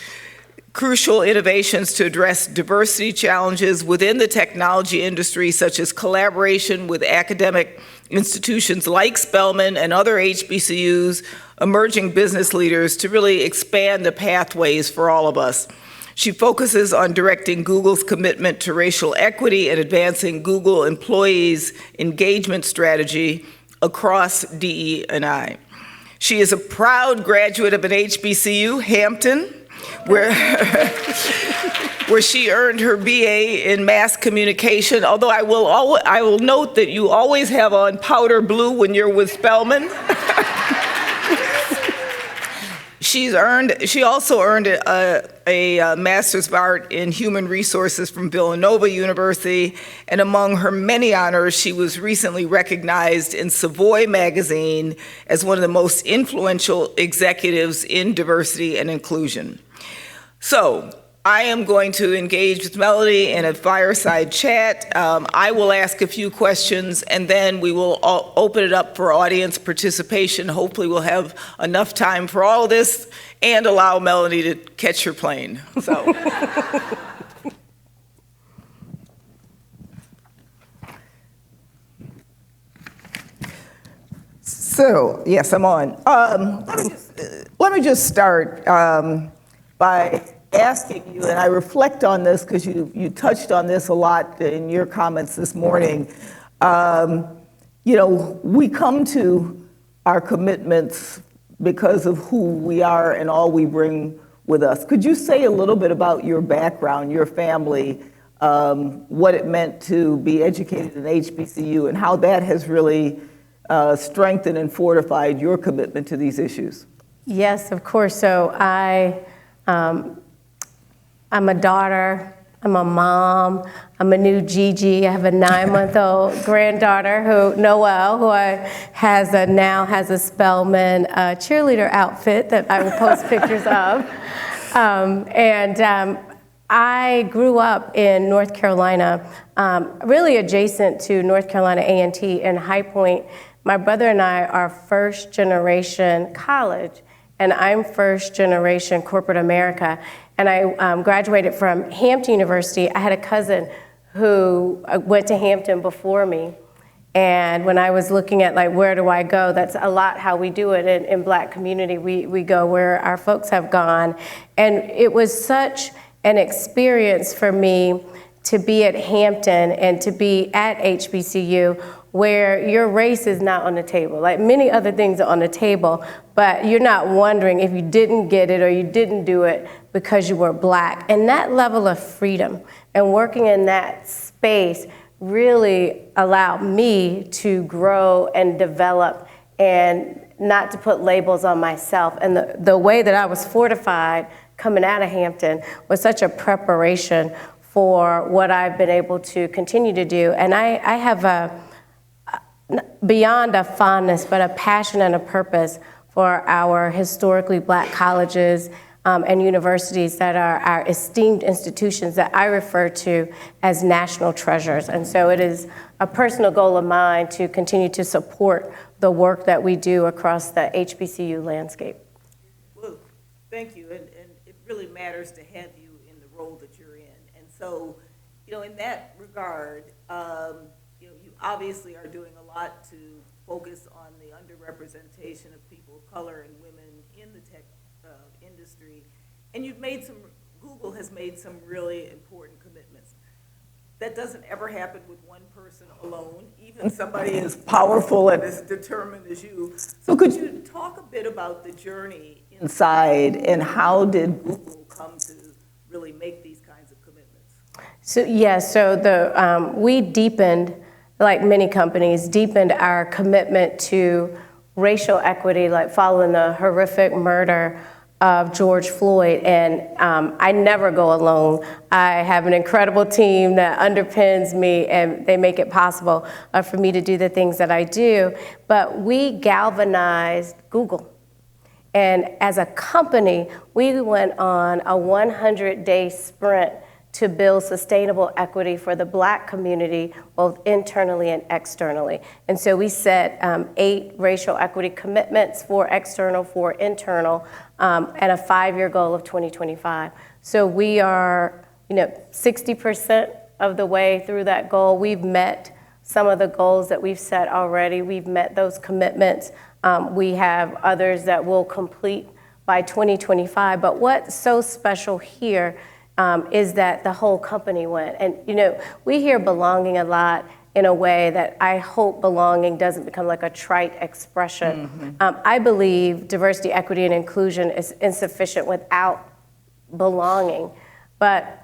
S18: crucial innovations to address diversity challenges within the technology industry, such as collaboration with academic institutions like Spelman and other HBCUs, emerging business leaders to really expand the pathways for all of us. She focuses on directing Google's commitment to racial equity and advancing Google employees' engagement strategy across DE&I. She is a proud graduate of an HBCU, Hampton, where she earned her BA in mass communication, although I will note that you always have on powder blue when you're with Spelman. She also earned a Master's of Art in Human Resources from Villanova University, and among her many honors, she was recently recognized in Savoy magazine as one of the most influential executives in diversity and inclusion. So, I am going to engage with Melonie in a fireside chat. I will ask a few questions, and then we will open it up for audience participation. Hopefully we'll have enough time for all of this and allow Melonie to catch her plane. So, yes, I'm on. Let me just start by asking you, and I reflect on this because you touched on this a lot in your comments this morning. You know, we come to our commitments because of who we are and all we bring with us. Could you say a little bit about your background, your family, what it meant to be educated in HBCU, and how that has really strengthened and fortified your commitment to these issues?
S19: Yes, of course. So I'm a daughter, I'm a mom, I'm a new Gigi. I have a 9-month-old granddaughter, Noelle, who now has a Spelman cheerleader outfit that I will post pictures of. I grew up in North Carolina, really adjacent to North Carolina A&T in High Point. My brother and I are first generation college, and I'm first generation corporate America. And I graduated from Hampton University. I had a cousin who went to Hampton before me. And when I was looking at like, where do I go? That's a lot how we do it in Black community. We go where our folks have gone. And it was such an experience for me to be at Hampton and to be at HBCU where your race is not on the table. Like many other things are on the table, but you're not wondering if you didn't get it or you didn't do it because you were Black. And that level of freedom and working in that space really allowed me to grow and develop and not to put labels on myself. And the way that I was fortified coming out of Hampton was such a preparation for what I've been able to continue to do. And I have beyond a fondness, but a passion and a purpose for our historically Black colleges and universities that are our esteemed institutions that I refer to as national treasures. And so it is a personal goal of mine to continue to support the work that we do across the HBCU landscape.
S18: Well, thank you, and it really matters to have you in the role that you're in. And so, you know, in that regard, you obviously are doing a lot to focus on the underrepresentation of people of color and women in the tech industry, and Google has made some really important commitments. That doesn't ever happen with one person alone, even somebody as powerful and as determined as you. So could you talk a bit about the journey in inside, and how did Google come to really make these kinds of commitments?
S19: So we deepened, like many companies, deepened our commitment to racial equity, like following the horrific murder of George Floyd. And I never go alone. I have an incredible team that underpins me, and they make it possible for me to do the things that I do. But we galvanized Google. And as a company, we went on a 100-day sprint to build sustainable equity for the Black community, both internally and externally. And so we set 8 racial equity commitments, 4 external, 4 internal, and a 5-year goal of 2025. So we are, 60% of the way through that goal. We've met some of the goals that we've set already. We've met those commitments. We have others that will complete by 2025. But what's so special here is that the whole company went. And, we hear belonging a lot in a way that I hope belonging doesn't become like a trite expression. I believe diversity, equity, and inclusion is insufficient without belonging. But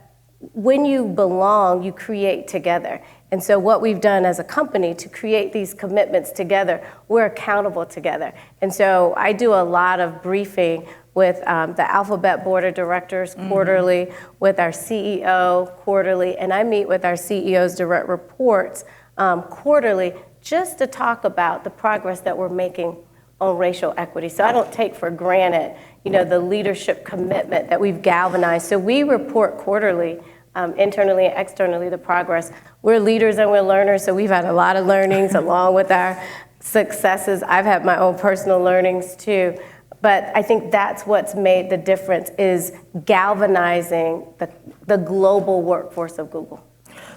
S19: when you belong, you create together. And so what we've done as a company to create these commitments together, we're accountable together. And so I do a lot of briefing with the Alphabet Board of Directors quarterly, with our CEO quarterly, and I meet with our CEO's direct reports quarterly just to talk about the progress that we're making on racial equity. So I don't take for granted, the leadership commitment that we've galvanized. So we report quarterly, internally and externally, the progress. We're leaders and we're learners, so we've had a lot of learnings along with our successes. I've had my own personal learnings too. But I think that's what's made the difference, is galvanizing the global workforce of Google.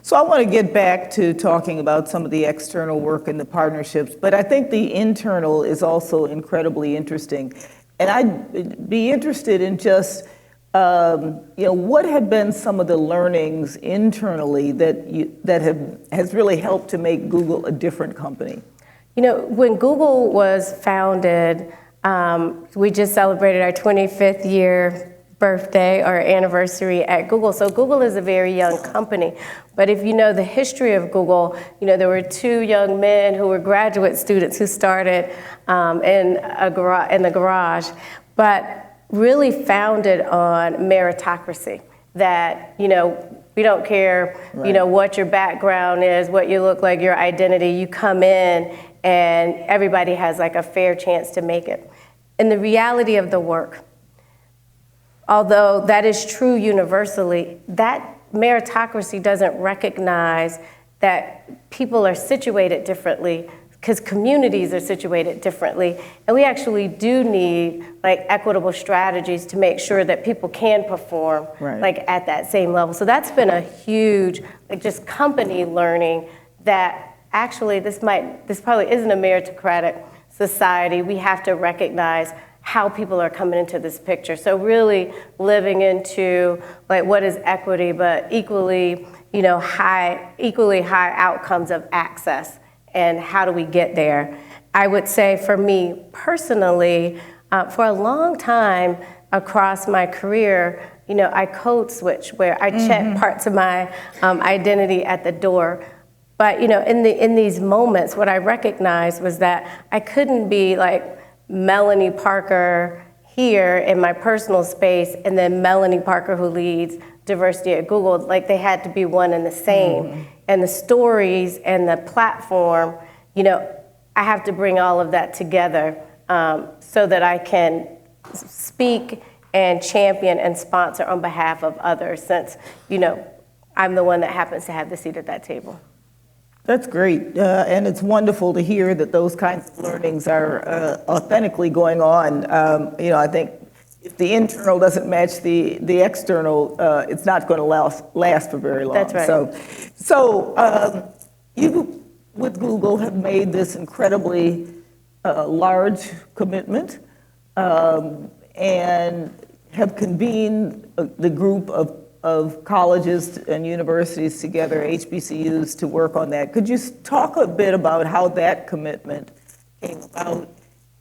S18: So I want to get back to talking about some of the external work and the partnerships, but I think the internal is also incredibly interesting. And I'd be interested in just, what have been some of the learnings internally that has really helped to make Google a different company?
S19: When Google was founded, we just celebrated our 25th year birthday or anniversary at Google. So Google is a very young company. But if you know the history of Google, there were 2 young men who were graduate students who started in the garage, but really founded on meritocracy. That, we don't care, what your background is, what you look like, your identity. You come in and everybody has like a fair chance to make it. And the reality of the work, although that is true universally, that meritocracy doesn't recognize that people are situated differently, because communities are situated differently. And we actually do need like equitable strategies to make sure that people can perform like at that same level. So that's been a huge, just company learning that actually this probably isn't a meritocratic society. We have to recognize how people are coming into this picture. So really living into like what is equity, but equally high outcomes of access, and how do we get there? I would say for me personally, for a long time across my career, I code switch where I check parts of my identity at the door. But in these moments, what I recognized was that I couldn't be like Melonie Parker here in my personal space, and then Melonie Parker who leads diversity at Google. Like they had to be one and the same. And the stories and the platform, I have to bring all of that together so that I can speak and champion and sponsor on behalf of others, since, I'm the one that happens to have the seat at that table.
S18: That's great, and it's wonderful to hear that those kinds of learnings are authentically going on. I think if the internal doesn't match the external, it's not going to last for very long.
S19: That's right.
S18: So you, with Google, have made this incredibly large commitment and have convened the group of colleges and universities together, HBCUs, to work on that. Could you talk a bit about how that commitment came about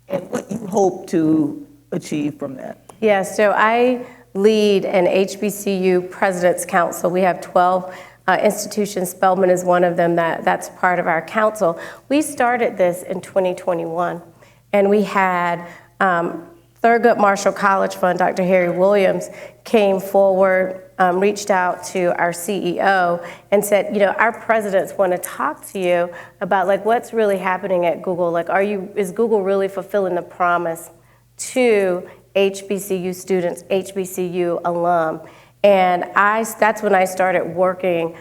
S18: and what you hope to achieve from that?
S19: Yeah, so I lead an HBCU President's Council. We have 12 institutions. Spelman is one of them that's part of our council. We started this in 2021, and we had Thurgood Marshall College Fund, Dr. Harry Williams, came forward, reached out to our CEO and said, you know, our presidents want to talk to you about like what's really happening at Google. Like, is Google really fulfilling the promise to HBCU students, HBCU alum? And that's when I started working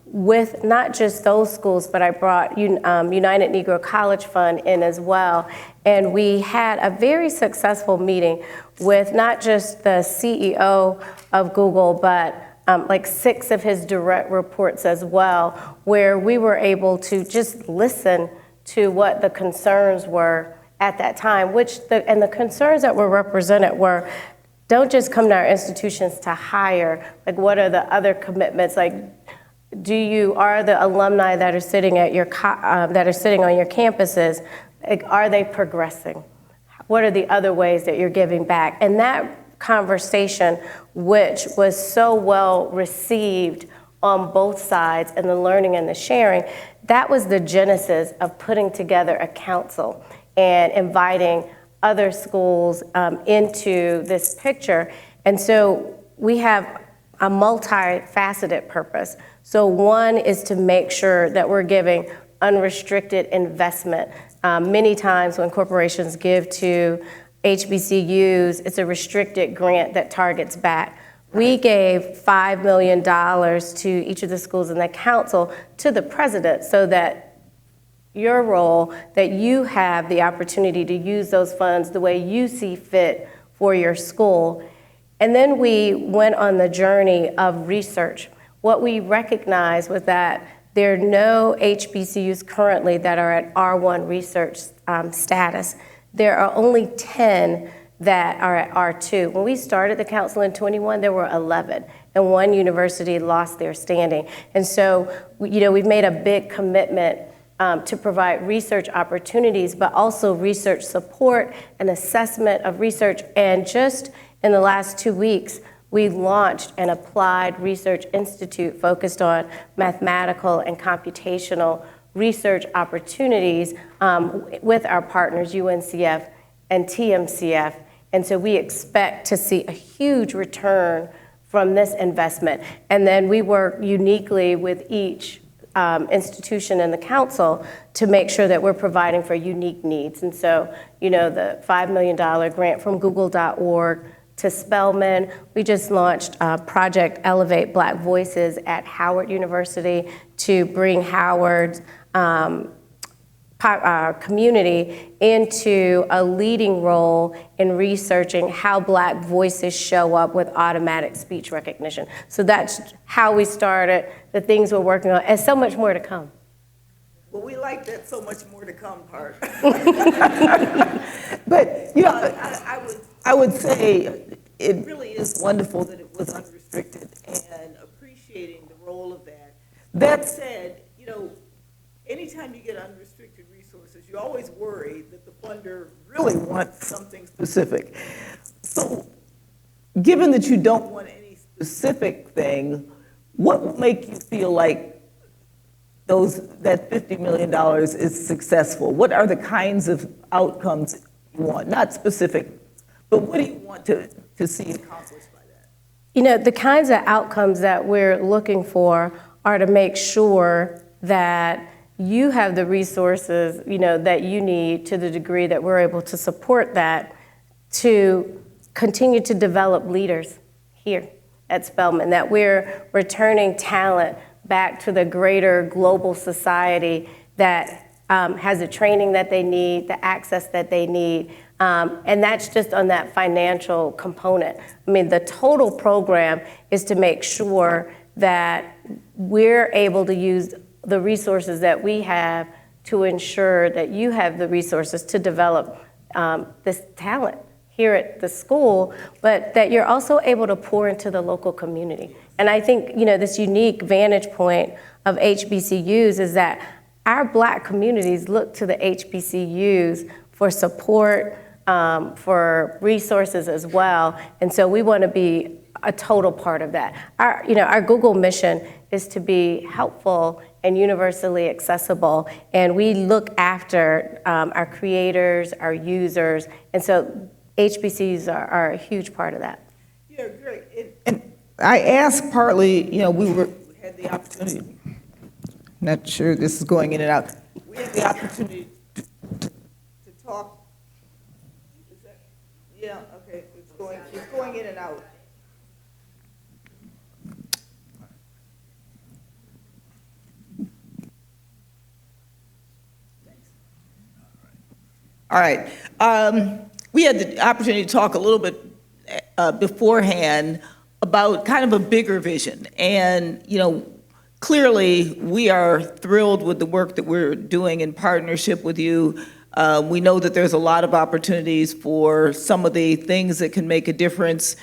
S19: with not just those schools, but I brought United Negro College Fund in as well. And we had a very successful meeting with not just the CEO of Google, but like 6 of his direct reports as well, where we were able to just listen to what the concerns were at that time, and the concerns that were represented were, don't just come to our institutions to hire, like what are the other commitments? Like, are the alumni that are sitting at that are sitting on your campuses, like, are they progressing? What are the other ways that you're giving back? And that conversation, which was so well received on both sides, and the learning and the sharing, that was the genesis of putting together a council and inviting other schools into this picture. And so we have a multifaceted purpose. So one is to make sure that we're giving unrestricted investment. Many times when corporations give to HBCUs, it's a restricted grant that targets back. We gave $5 million to each of the schools in the council to the president so that your role, that you have the opportunity to use those funds the way you see fit for your school. And then we went on the journey of research. What we recognized was that there are no HBCUs currently that are at R1 research status. There are only 10 that are at R2. When we started the council in 21, there were 11, and one university lost their standing. And so, you know, we've made a big commitment to provide research opportunities, but also research support and assessment of research. And just in the last 2 weeks, we launched an applied research institute focused on mathematical and computational research opportunities with our partners, UNCF and TMCF. And so we expect to see a huge return from this investment. And then we work uniquely with each institution in the council to make sure that we're providing for unique needs. And so, you know, the $5 million grant from Google.org to Spelman. We just launched Project Elevate Black Voices at Howard University to bring Howard's community into a leading role in researching how Black voices show up with automatic speech recognition. So that's how we started, the things we're working on, and so much more to come.
S18: Well, we like that so much more to come part. But, you know, I would say it really is wonderful that it was unrestricted and appreciating the role of that. That said, you know, anytime you get unrestricted resources, you always worry that the funder really wants something specific. So, given that you don't want any specific thing, what will make you feel like that $50 million is successful? What are the kinds of outcomes you want? Not specific, but what do you want to see accomplished by that?
S19: You know, the kinds of outcomes that we're looking for are to make sure that you have the resources, you know, that you need to the degree that we're able to support that, to continue to develop leaders here at Spelman, that we're returning talent back to the greater global society that has the training that they need, the access that they need, and that's just on that financial component. I mean, the total program is to make sure that we're able to use the resources that we have to ensure that you have the resources to develop this talent here at the school, but that you're also able to pour into the local community. And I think, you know, this unique vantage point of HBCUs is that our Black communities look to the HBCUs for support, for resources as well. And so we want to be a total part of that. Our Google mission is to be helpful and universally accessible, and we look after our creators, our users, and so HBCUs are a huge part of that.
S18: Yeah, great. And I asked partly, we had the opportunity, not sure this is going in and out. We had the opportunity to talk. Yeah, okay, it's going in and out. All right. We had the opportunity to talk a little bit beforehand about kind of a bigger vision. And, clearly we are thrilled with the work that we're doing in partnership with you. We know that there's a lot of opportunities for some of the things that can make a difference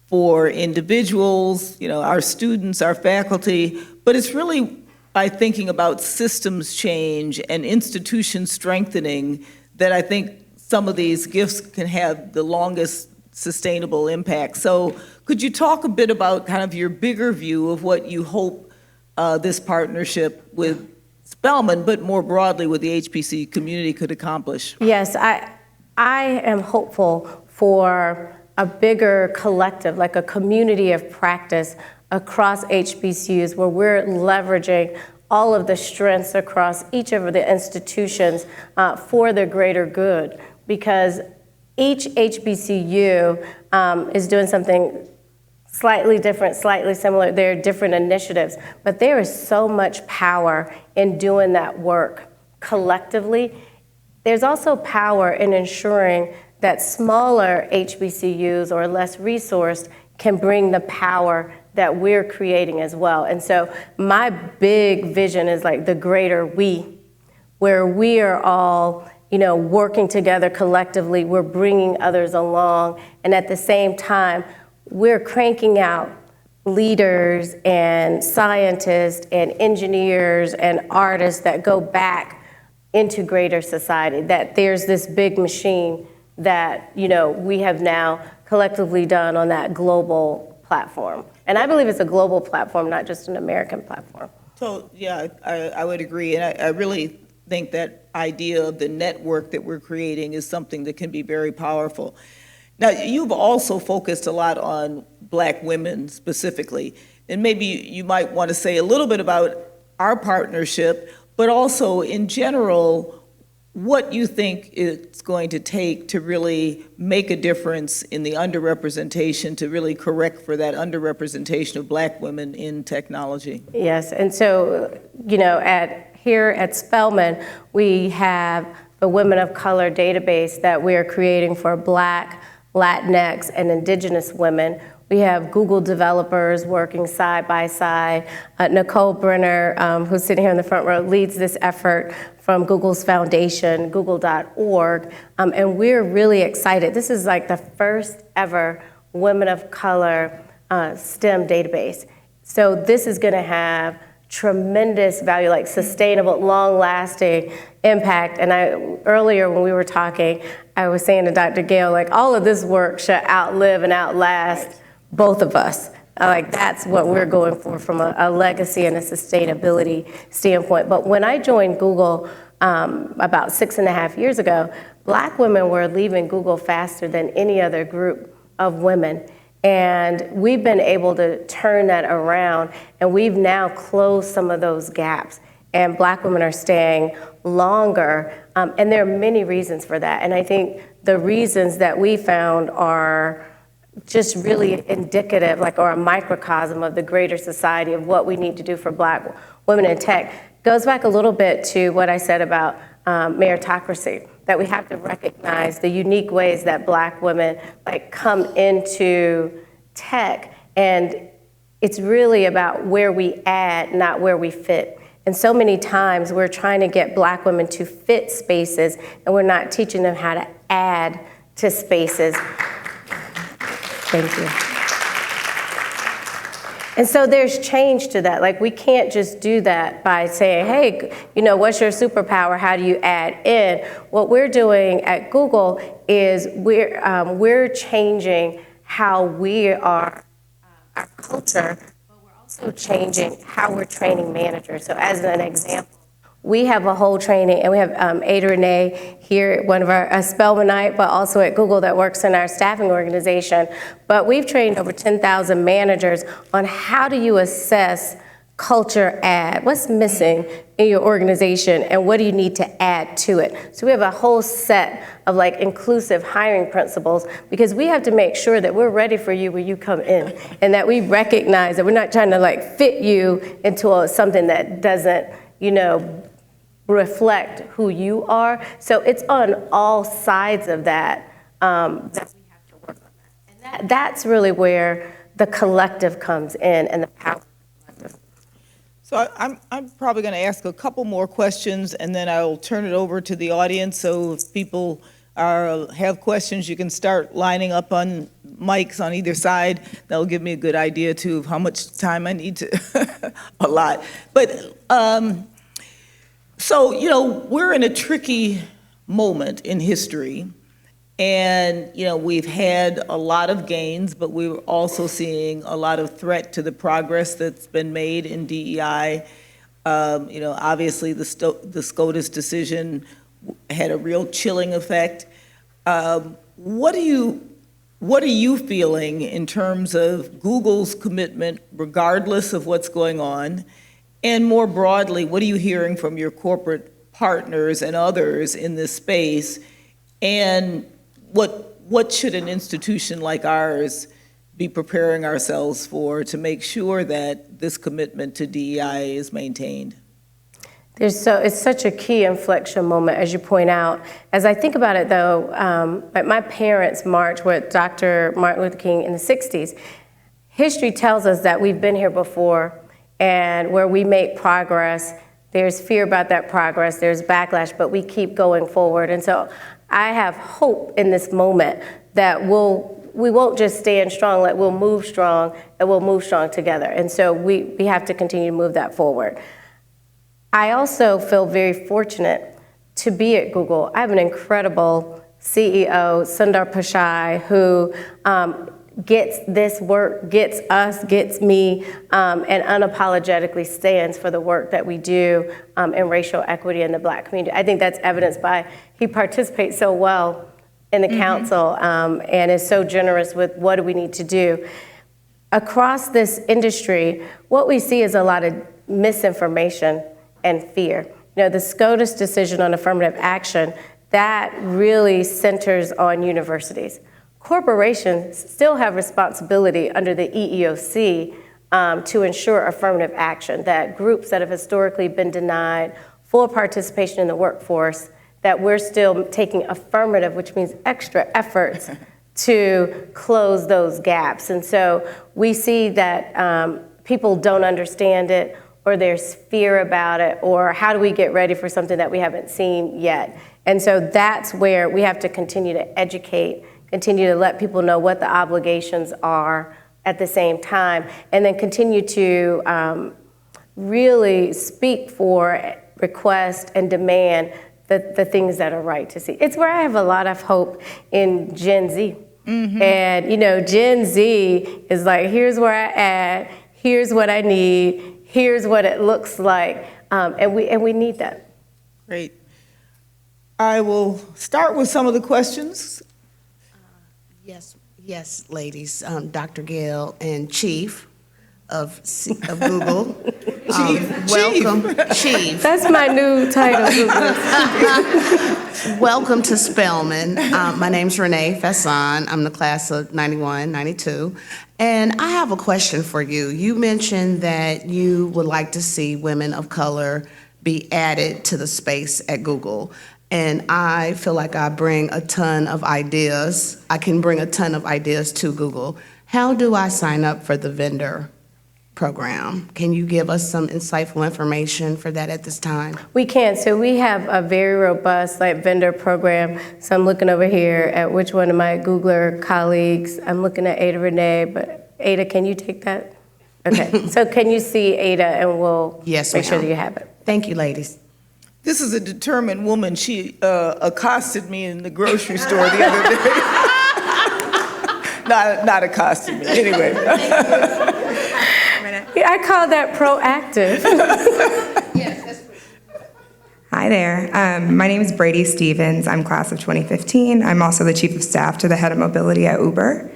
S18: for individuals, our students, our faculty, but it's really by thinking about systems change and institution strengthening that I think some of these gifts can have the longest sustainable impact. So could you talk a bit about kind of your bigger view of what you hope this partnership with Spelman, but more broadly with the HBC community could accomplish?
S19: Yes, I am hopeful for a bigger collective, like a community of practice across HBCUs where we're leveraging all of the strengths across each of the institutions for the greater good, because each HBCU is doing something slightly different, slightly similar. There are different initiatives, but there is so much power in doing that work collectively. There's also power in ensuring that smaller HBCUs or less resourced can bring the power that we're creating as well. And so my big vision is like the greater we, where we are all, working together collectively, we're bringing others along, and at the same time, we're cranking out leaders and scientists and engineers and artists that go back into greater society, that there's this big machine that, we have now collectively done on that global platform. And I believe it's a global platform, not just an American platform.
S18: So, yeah, I would agree. And I really think that idea of the network that we're creating is something that can be very powerful. Now, you've also focused a lot on Black women specifically. And maybe you might want to say a little bit about our partnership, but also in general, what you think it's going to take to really make a difference in the underrepresentation, to really correct for that underrepresentation of Black women in technology.
S19: Yes, and so, here at Spelman, we have the Women of Color database that we are creating for Black, Latinx, and Indigenous women. We have Google developers working side by side. Nicole Brenner, who's sitting here in the front row, leads this effort from Google's foundation, google.org, and we're really excited. This is like the first ever Women of Color STEM database. So this is gonna have tremendous value, like sustainable, long-lasting impact. And earlier when we were talking, I was saying to Dr. Gayle, like all of this work should outlive and outlast both of us. Like that's what we're going for from a legacy and a sustainability standpoint. But when I joined Google about 6.5 years ago, Black women were leaving Google faster than any other group of women. And we've been able to turn that around, and we've now closed some of those gaps. And Black women are staying longer, and there are many reasons for that. And I think the reasons that we found are just really indicative, or a microcosm of the greater society of what we need to do for Black women in tech. Goes back a little bit to what I said about meritocracy, that we have to recognize the unique ways that Black women come into tech, and it's really about where we add, not where we fit. And so many times we're trying to get Black women to fit spaces, and we're not teaching them how to add to spaces. Thank you. And so there's change to that. Like, we can't just do that by saying, hey, what's your superpower? How do you add in? What we're doing at Google is we're changing how we are, our culture, but we're also changing how we're training managers. So as an example, we have a whole training, and we have Ada Renee here, one of our Spelmanite, but also at Google that works in our staffing organization. But we've trained over 10,000 managers on how do you assess culture add, what's missing in your organization, and what do you need to add to it. So we have a whole set of inclusive hiring principles, because we have to make sure that we're ready for you when you come in, and that we recognize that we're not trying to fit you into something that doesn't, reflect who you are. So it's on all sides of that that we have to work on that. And that's really where the collective comes in, and the power of the collective.
S18: So I'm probably going to ask a couple more questions, and then I'll turn it over to the audience. So if people have questions, you can start lining up on mics on either side. That'll give me a good idea too of how much time I need to allot. But so, we're in a tricky moment in history, and, we've had a lot of gains, but we're also seeing a lot of threat to the progress that's been made in DEI. Obviously the SCOTUS decision had a real chilling effect. What are you feeling in terms of Google's commitment, regardless of what's going on? And more broadly, what are you hearing from your corporate partners and others in this space? And what should an institution like ours be preparing ourselves for to make sure that this commitment to DEI is maintained?
S19: It's such a key inflection moment, as you point out. As I think about it, though, my parents marched with Dr. Martin Luther King in the 60s. History tells us that we've been here before, and where we make progress, there's fear about that progress, there's backlash, but we keep going forward. And so I have hope in this moment that we won't just stand strong, we'll move strong, and we'll move strong together. And so we have to continue to move that forward. I also feel very fortunate to be at Google. I have an incredible CEO, Sundar Pichai, who gets this work, gets us, gets me, and unapologetically stands for the work that we do in racial equity in the Black community. I think that's evidenced by he participates so well in the council and is so generous with what do we need to do. Across this industry, what we see is a lot of misinformation and fear. The SCOTUS decision on affirmative action, that really centers on universities. Corporations still have responsibility under the EEOC to ensure affirmative action, that groups that have historically been denied full participation in the workforce, that we're still taking affirmative, which means extra efforts to close those gaps. And so we see that people don't understand it, or there's fear about it, or how do we get ready for something that we haven't seen yet? And so that's where we have to continue to educate, continue to let people know what the obligations are at the same time, and then continue to really speak for, request, and demand the things that are right to see. It's where I have a lot of hope in Gen Z. And Gen Z is like, here's where I at, here's what I need, here's what it looks like, and we need that.
S18: Great. I will start with some of the questions.
S20: Yes, ladies. Dr. Gayle and Chief of Google. Welcome, Chief.
S19: That's my new title.
S20: Welcome to Spelman. My name's Renee Fasson. I'm the class of 91, 92. And I have a question for you. You mentioned that you would like to see women of color be added to the space at Google. And I feel like I bring a ton of ideas. I can bring a ton of ideas to Google. How do I sign up for the vendor program? Can you give us some insightful information for that at this time?
S19: We can. So we have a very robust vendor program. So I'm looking over here at which one of my Googler colleagues. I'm looking at Ada Renee, but Ada, can you take that? Okay, so can you see Ada and we'll
S20: Yes,
S19: make sure
S20: ma'am.
S19: that you have it.
S20: Thank you, ladies.
S18: This is a determined woman. She accosted me in the grocery store the other day. Not accosted me, anyway.
S19: I call that proactive.
S21: Hi there. My name is Brady Stevens. I'm class of 2015. I'm also the chief of staff to the head of mobility at Uber.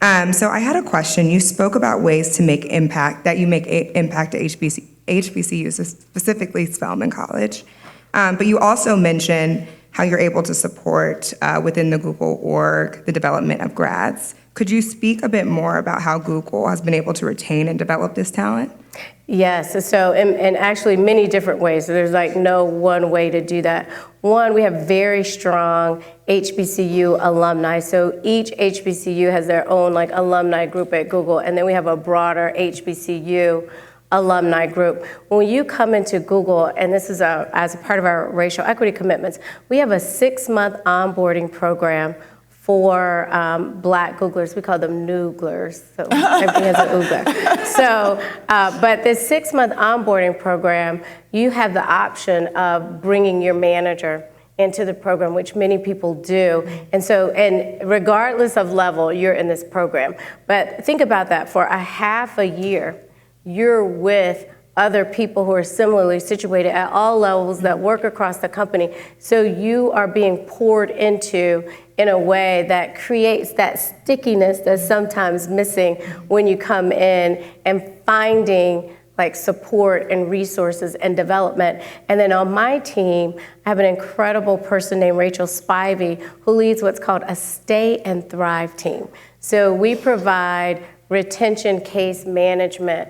S21: So I had a question. You spoke about ways to make impact, that you make impact at HBCUs, specifically Spelman College. But you also mentioned how you're able to support within the Google org the development of grads. Could you speak a bit more about how Google has been able to retain and develop this talent?
S19: Yes, so in actually many different ways. So there's like no one way to do that. One, we have very strong HBCU alumni. So each HBCU has their own like alumni group at Google, and then we have a broader HBCU alumni group. When you come into Google, and this is as a part of our racial equity commitments, we have a 6-month onboarding program for Black Googlers. We call them Nooglers, so everything has an Oogler. So, but this 6-month onboarding program, you have the option of bringing your manager into the program, which many people do. And so, and regardless of level, you're in this program. But think about that, for a half a year, you're with other people who are similarly situated at all levels that work across the company. So you are being poured into in a way that creates that stickiness that's sometimes missing when you come in and finding like support and resources and development. And then on my team, I have an incredible person named Rachel Spivey who leads what's called a Stay and Thrive team. So we provide retention case management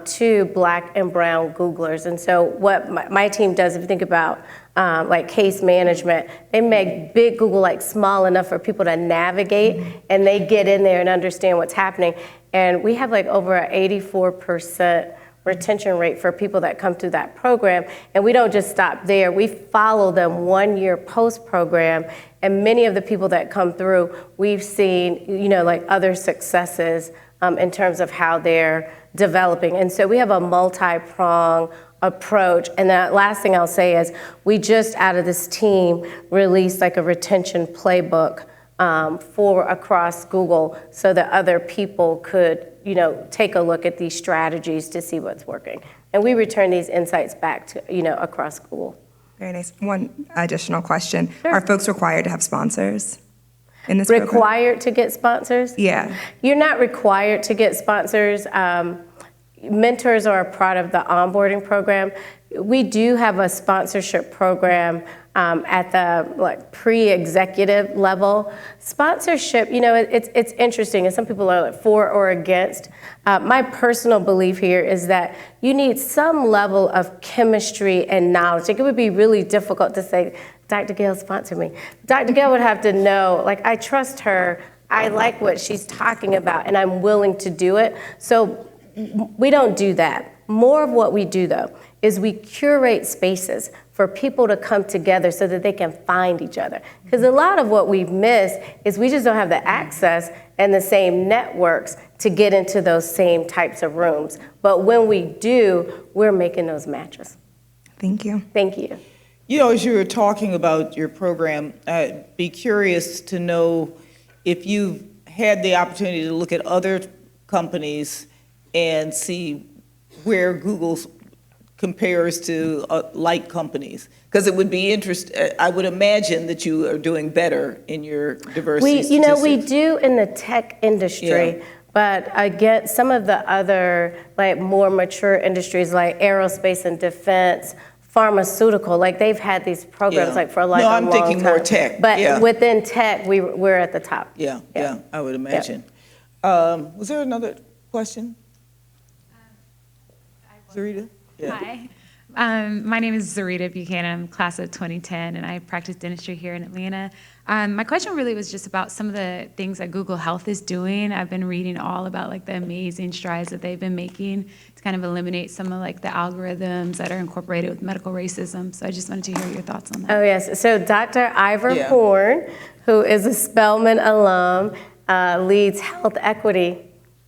S19: to Black and brown Googlers. And so what my team does, if you think about like case management, they make big Google like small enough for people to navigate, and they get in there and understand what's happening. And we have like over an 84% retention rate for people that come through that program. And we don't just stop there. We follow them 1 year post-program. And many of the people that come through, we've seen, you know, like other successes in terms of how they're developing. And so we have a multi-pronged approach. And the last thing I'll say is we just out of this team released like a retention playbook for across Google so that other people could, you know, take a look at these strategies to see what's working. And we return these insights back to, you know, across Google.
S21: Very nice. One additional question. Sure. Are folks required to have sponsors in this program?
S19: Required to get sponsors?
S21: Yeah.
S19: You're not required to get sponsors. Mentors are a part of the onboarding program. We do have a sponsorship program at the like pre-executive level. Sponsorship, you know, it's interesting, and some people are like for or against. My personal belief here is that you need some level of chemistry and knowledge. Like, it would be really difficult to say, Dr. Gayle, sponsor me. Dr. Gayle would have to know, like, I trust her, I like what she's talking about, and I'm willing to do it. So we don't do that. More of what we do, though, is we curate spaces for people to come together so that they can find each other. Because a lot of what we've missed is we just don't have the access and the same networks to get into those same types of rooms. But when we do, we're making those matches.
S21: Thank you.
S19: Thank you.
S18: You know, as you were talking about your program, I'd be curious to know if you've had the opportunity to look at other companies and see where Google compares to like companies, because it would be interesting. I would imagine that you are doing better in your diversity statistics.
S19: You know, we do in the tech industry. Yeah. But again, some of the other like more mature industries like aerospace and defense, pharmaceutical, like they've had these programs like for like a long time.
S18: No, I'm thinking more tech.
S19: But within tech, we're at the top.
S18: Yeah, I would imagine. Was there another question? Zarita?
S22: Yeah. Hi. My name is Zarita Buchanan. I'm class of 2010, and I practice dentistry here in Atlanta. My question really was just about some of the things that Google Health is doing. I've been reading all about like the amazing strides that they've been making to kind of eliminate some of like the algorithms that are incorporated with medical racism. So I just wanted to hear your thoughts on that.
S19: Oh yes, so Dr. Ivor Horn, who is a Spelman alum, leads health equity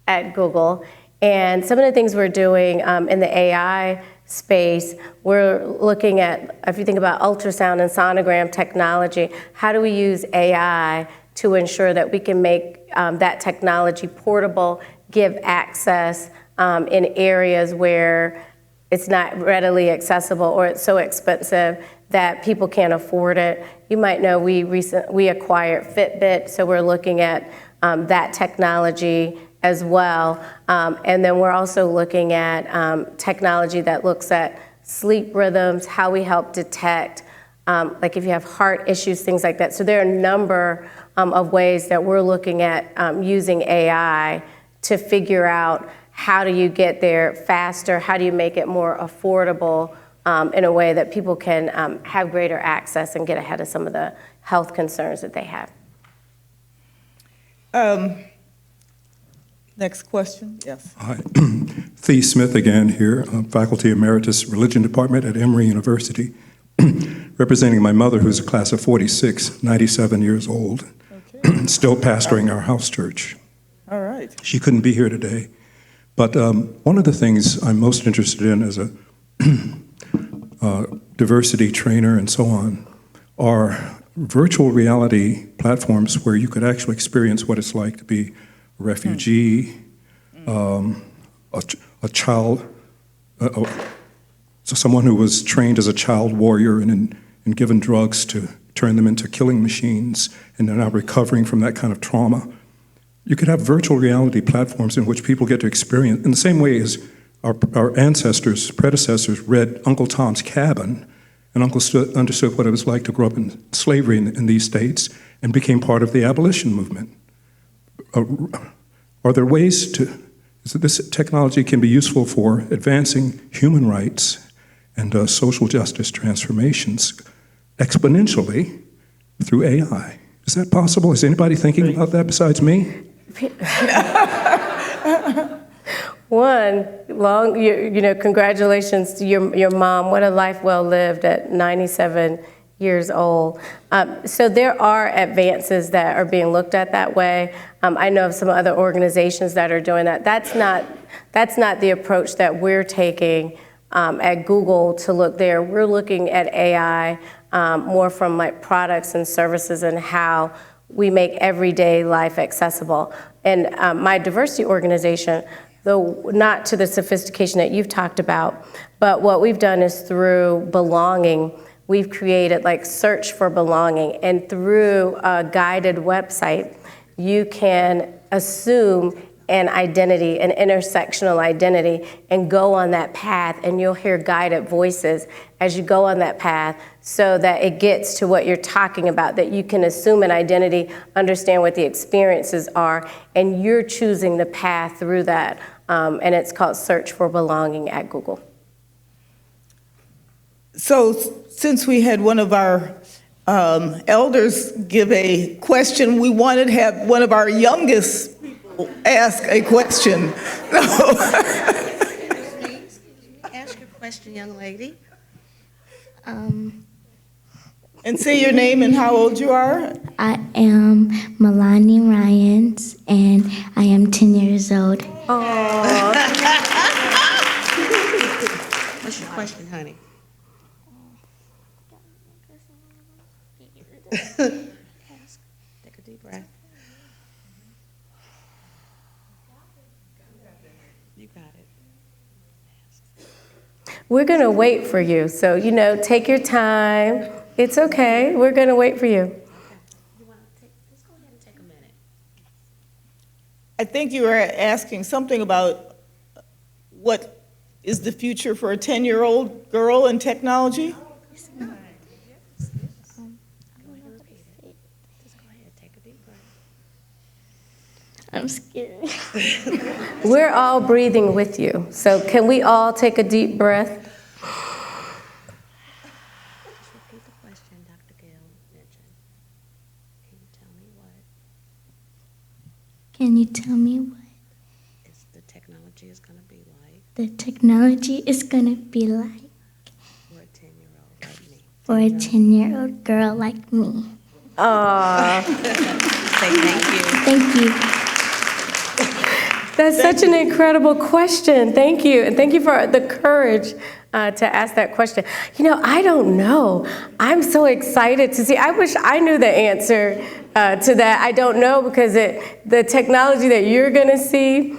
S19: at Google. And some of the things we're doing in the AI space, we're looking at, if you think about ultrasound and sonogram technology, how do we use AI to ensure that we can make that technology portable, give access in areas where it's not readily accessible or it's so expensive that people can't afford it. You might know we acquired Fitbit, so we're looking at that technology as well. And then we're also looking at technology that looks at sleep rhythms, how we help detect, like if you have heart issues, things like that. So there are a number of ways that we're looking at using AI to figure out how do you get there faster, how do you make it more affordable in a way that people can have greater access and get ahead of some of the health concerns that they have.
S18: Next question, yes.
S15: Hi, Thee Smith again here, Faculty Emeritus, Religion Department at Emory University, representing my mother, who's a class of 46, 97 years old, still pastoring our house church.
S18: All right.
S15: She couldn't be here today, but one of the things I'm most interested in as a diversity trainer and so on are virtual reality platforms where you could actually experience what it's like to be a refugee, a child, so someone who was trained as a child warrior and given drugs to turn them into killing machines, and they're now recovering from that kind of trauma. You could have virtual reality platforms in which people get to experience, in the same way as our ancestors, predecessors read Uncle Tom's Cabin, and understood what it was like to grow up in slavery in these states and became part of the abolition movement. Are there ways this technology can be useful for advancing human rights and social justice transformations exponentially through AI? Is that possible? Is anybody thinking about that besides me?
S19: One, congratulations to your mom. What a life well lived at 97 years old. So there are advances that are being looked at that way. I know of some other organizations that are doing that. That's not the approach that we're taking at Google to look there. We're looking at AI more from like products and services and how we make everyday life accessible. And my diversity organization, though not to the sophistication that you've talked about, but what we've done is through belonging, we've created like search for belonging, and through a guided website, you can assume an identity, an intersectional identity, and go on that path, and you'll hear guided voices as you go on that path so that it gets to what you're talking about, that you can assume an identity, understand what the experiences are, and you're choosing the path through that. And it's called Search for Belonging at Google.
S18: So since we had one of our elders give a question, we wanted to have one of our youngest people ask a question.
S1: Excuse me, ask your question, young lady.
S18: And say your name and how old you are.
S2: I am Melonie Ryans, and I am 10 years old.
S1: What's your question, honey? Take a deep breath. You got it.
S19: We're going to wait for you. So, take your time. It's okay. We're going to wait for you.
S1: Let's go ahead and take a minute.
S18: I think you were asking something about what is the future for a 10-year-old girl in technology?
S2: I'm scared.
S19: We're all breathing with you. So can we all take a deep breath?
S1: Repeat the question Dr. Gayle mentioned. Can you tell me what?
S2: Can you tell me what
S1: The technology is going to be like
S2: the technology is going to be like
S1: for a 10-year-old like me?
S2: for a 10-year-old girl like me?
S19: Aww.
S1: Say thank you.
S2: Thank you.
S19: That's such an incredible question. Thank you. And thank you for the courage to ask that question. You know, I don't know. I'm so excited to see. I wish I knew the answer to that. I don't know, because the technology that you're going to see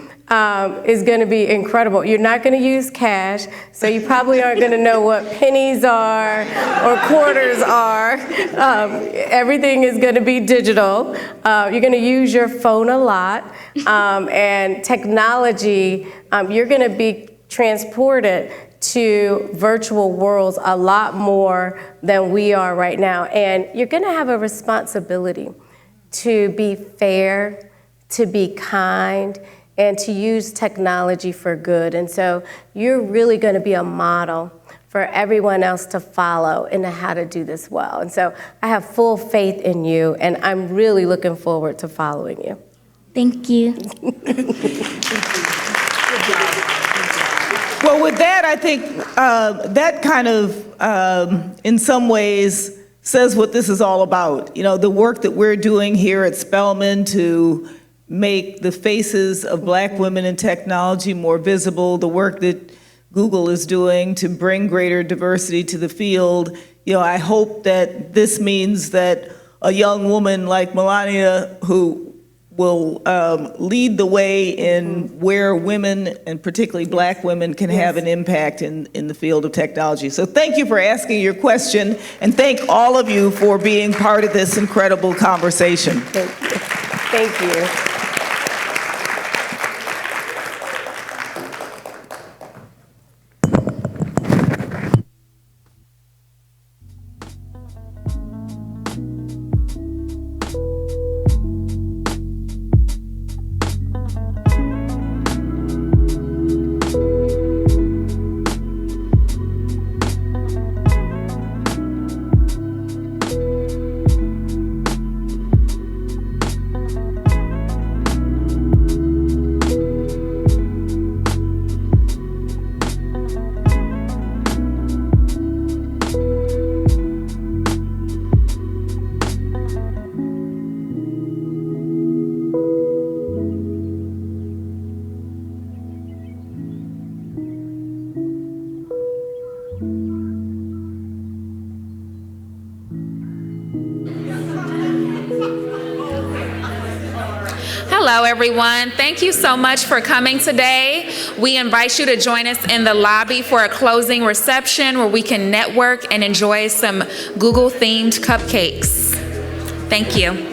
S19: is going to be incredible. You're not going to use cash, so you probably aren't going to know what pennies are or quarters are. Everything is going to be digital. You're going to use your phone a lot, and technology, you're going to be transported to virtual worlds a lot more than we are right now. And you're going to have a responsibility to be fair, to be kind, and to use technology for good. And so you're really going to be a model for everyone else to follow in how to do this well. And so I have full faith in you, and I'm really looking forward to following you.
S2: Thank you.
S18: Well, with that, I think that kind of, in some ways, says what this is all about. You know, the work that we're doing here at Spelman to make the faces of Black women in technology more visible, the work that Google is doing to bring greater diversity to the field. You know, I hope that this means that a young woman like Melonie, who will lead the way in where women, and particularly Black women, can have an impact in the field of technology. So thank you for asking your question, and thank all of you for being part of this incredible conversation.
S19: Thank you.
S4: Hello, everyone. Thank you so much for coming today. We invite you to join us in the lobby for a closing reception where we can network and enjoy some Google-themed cupcakes. Thank you.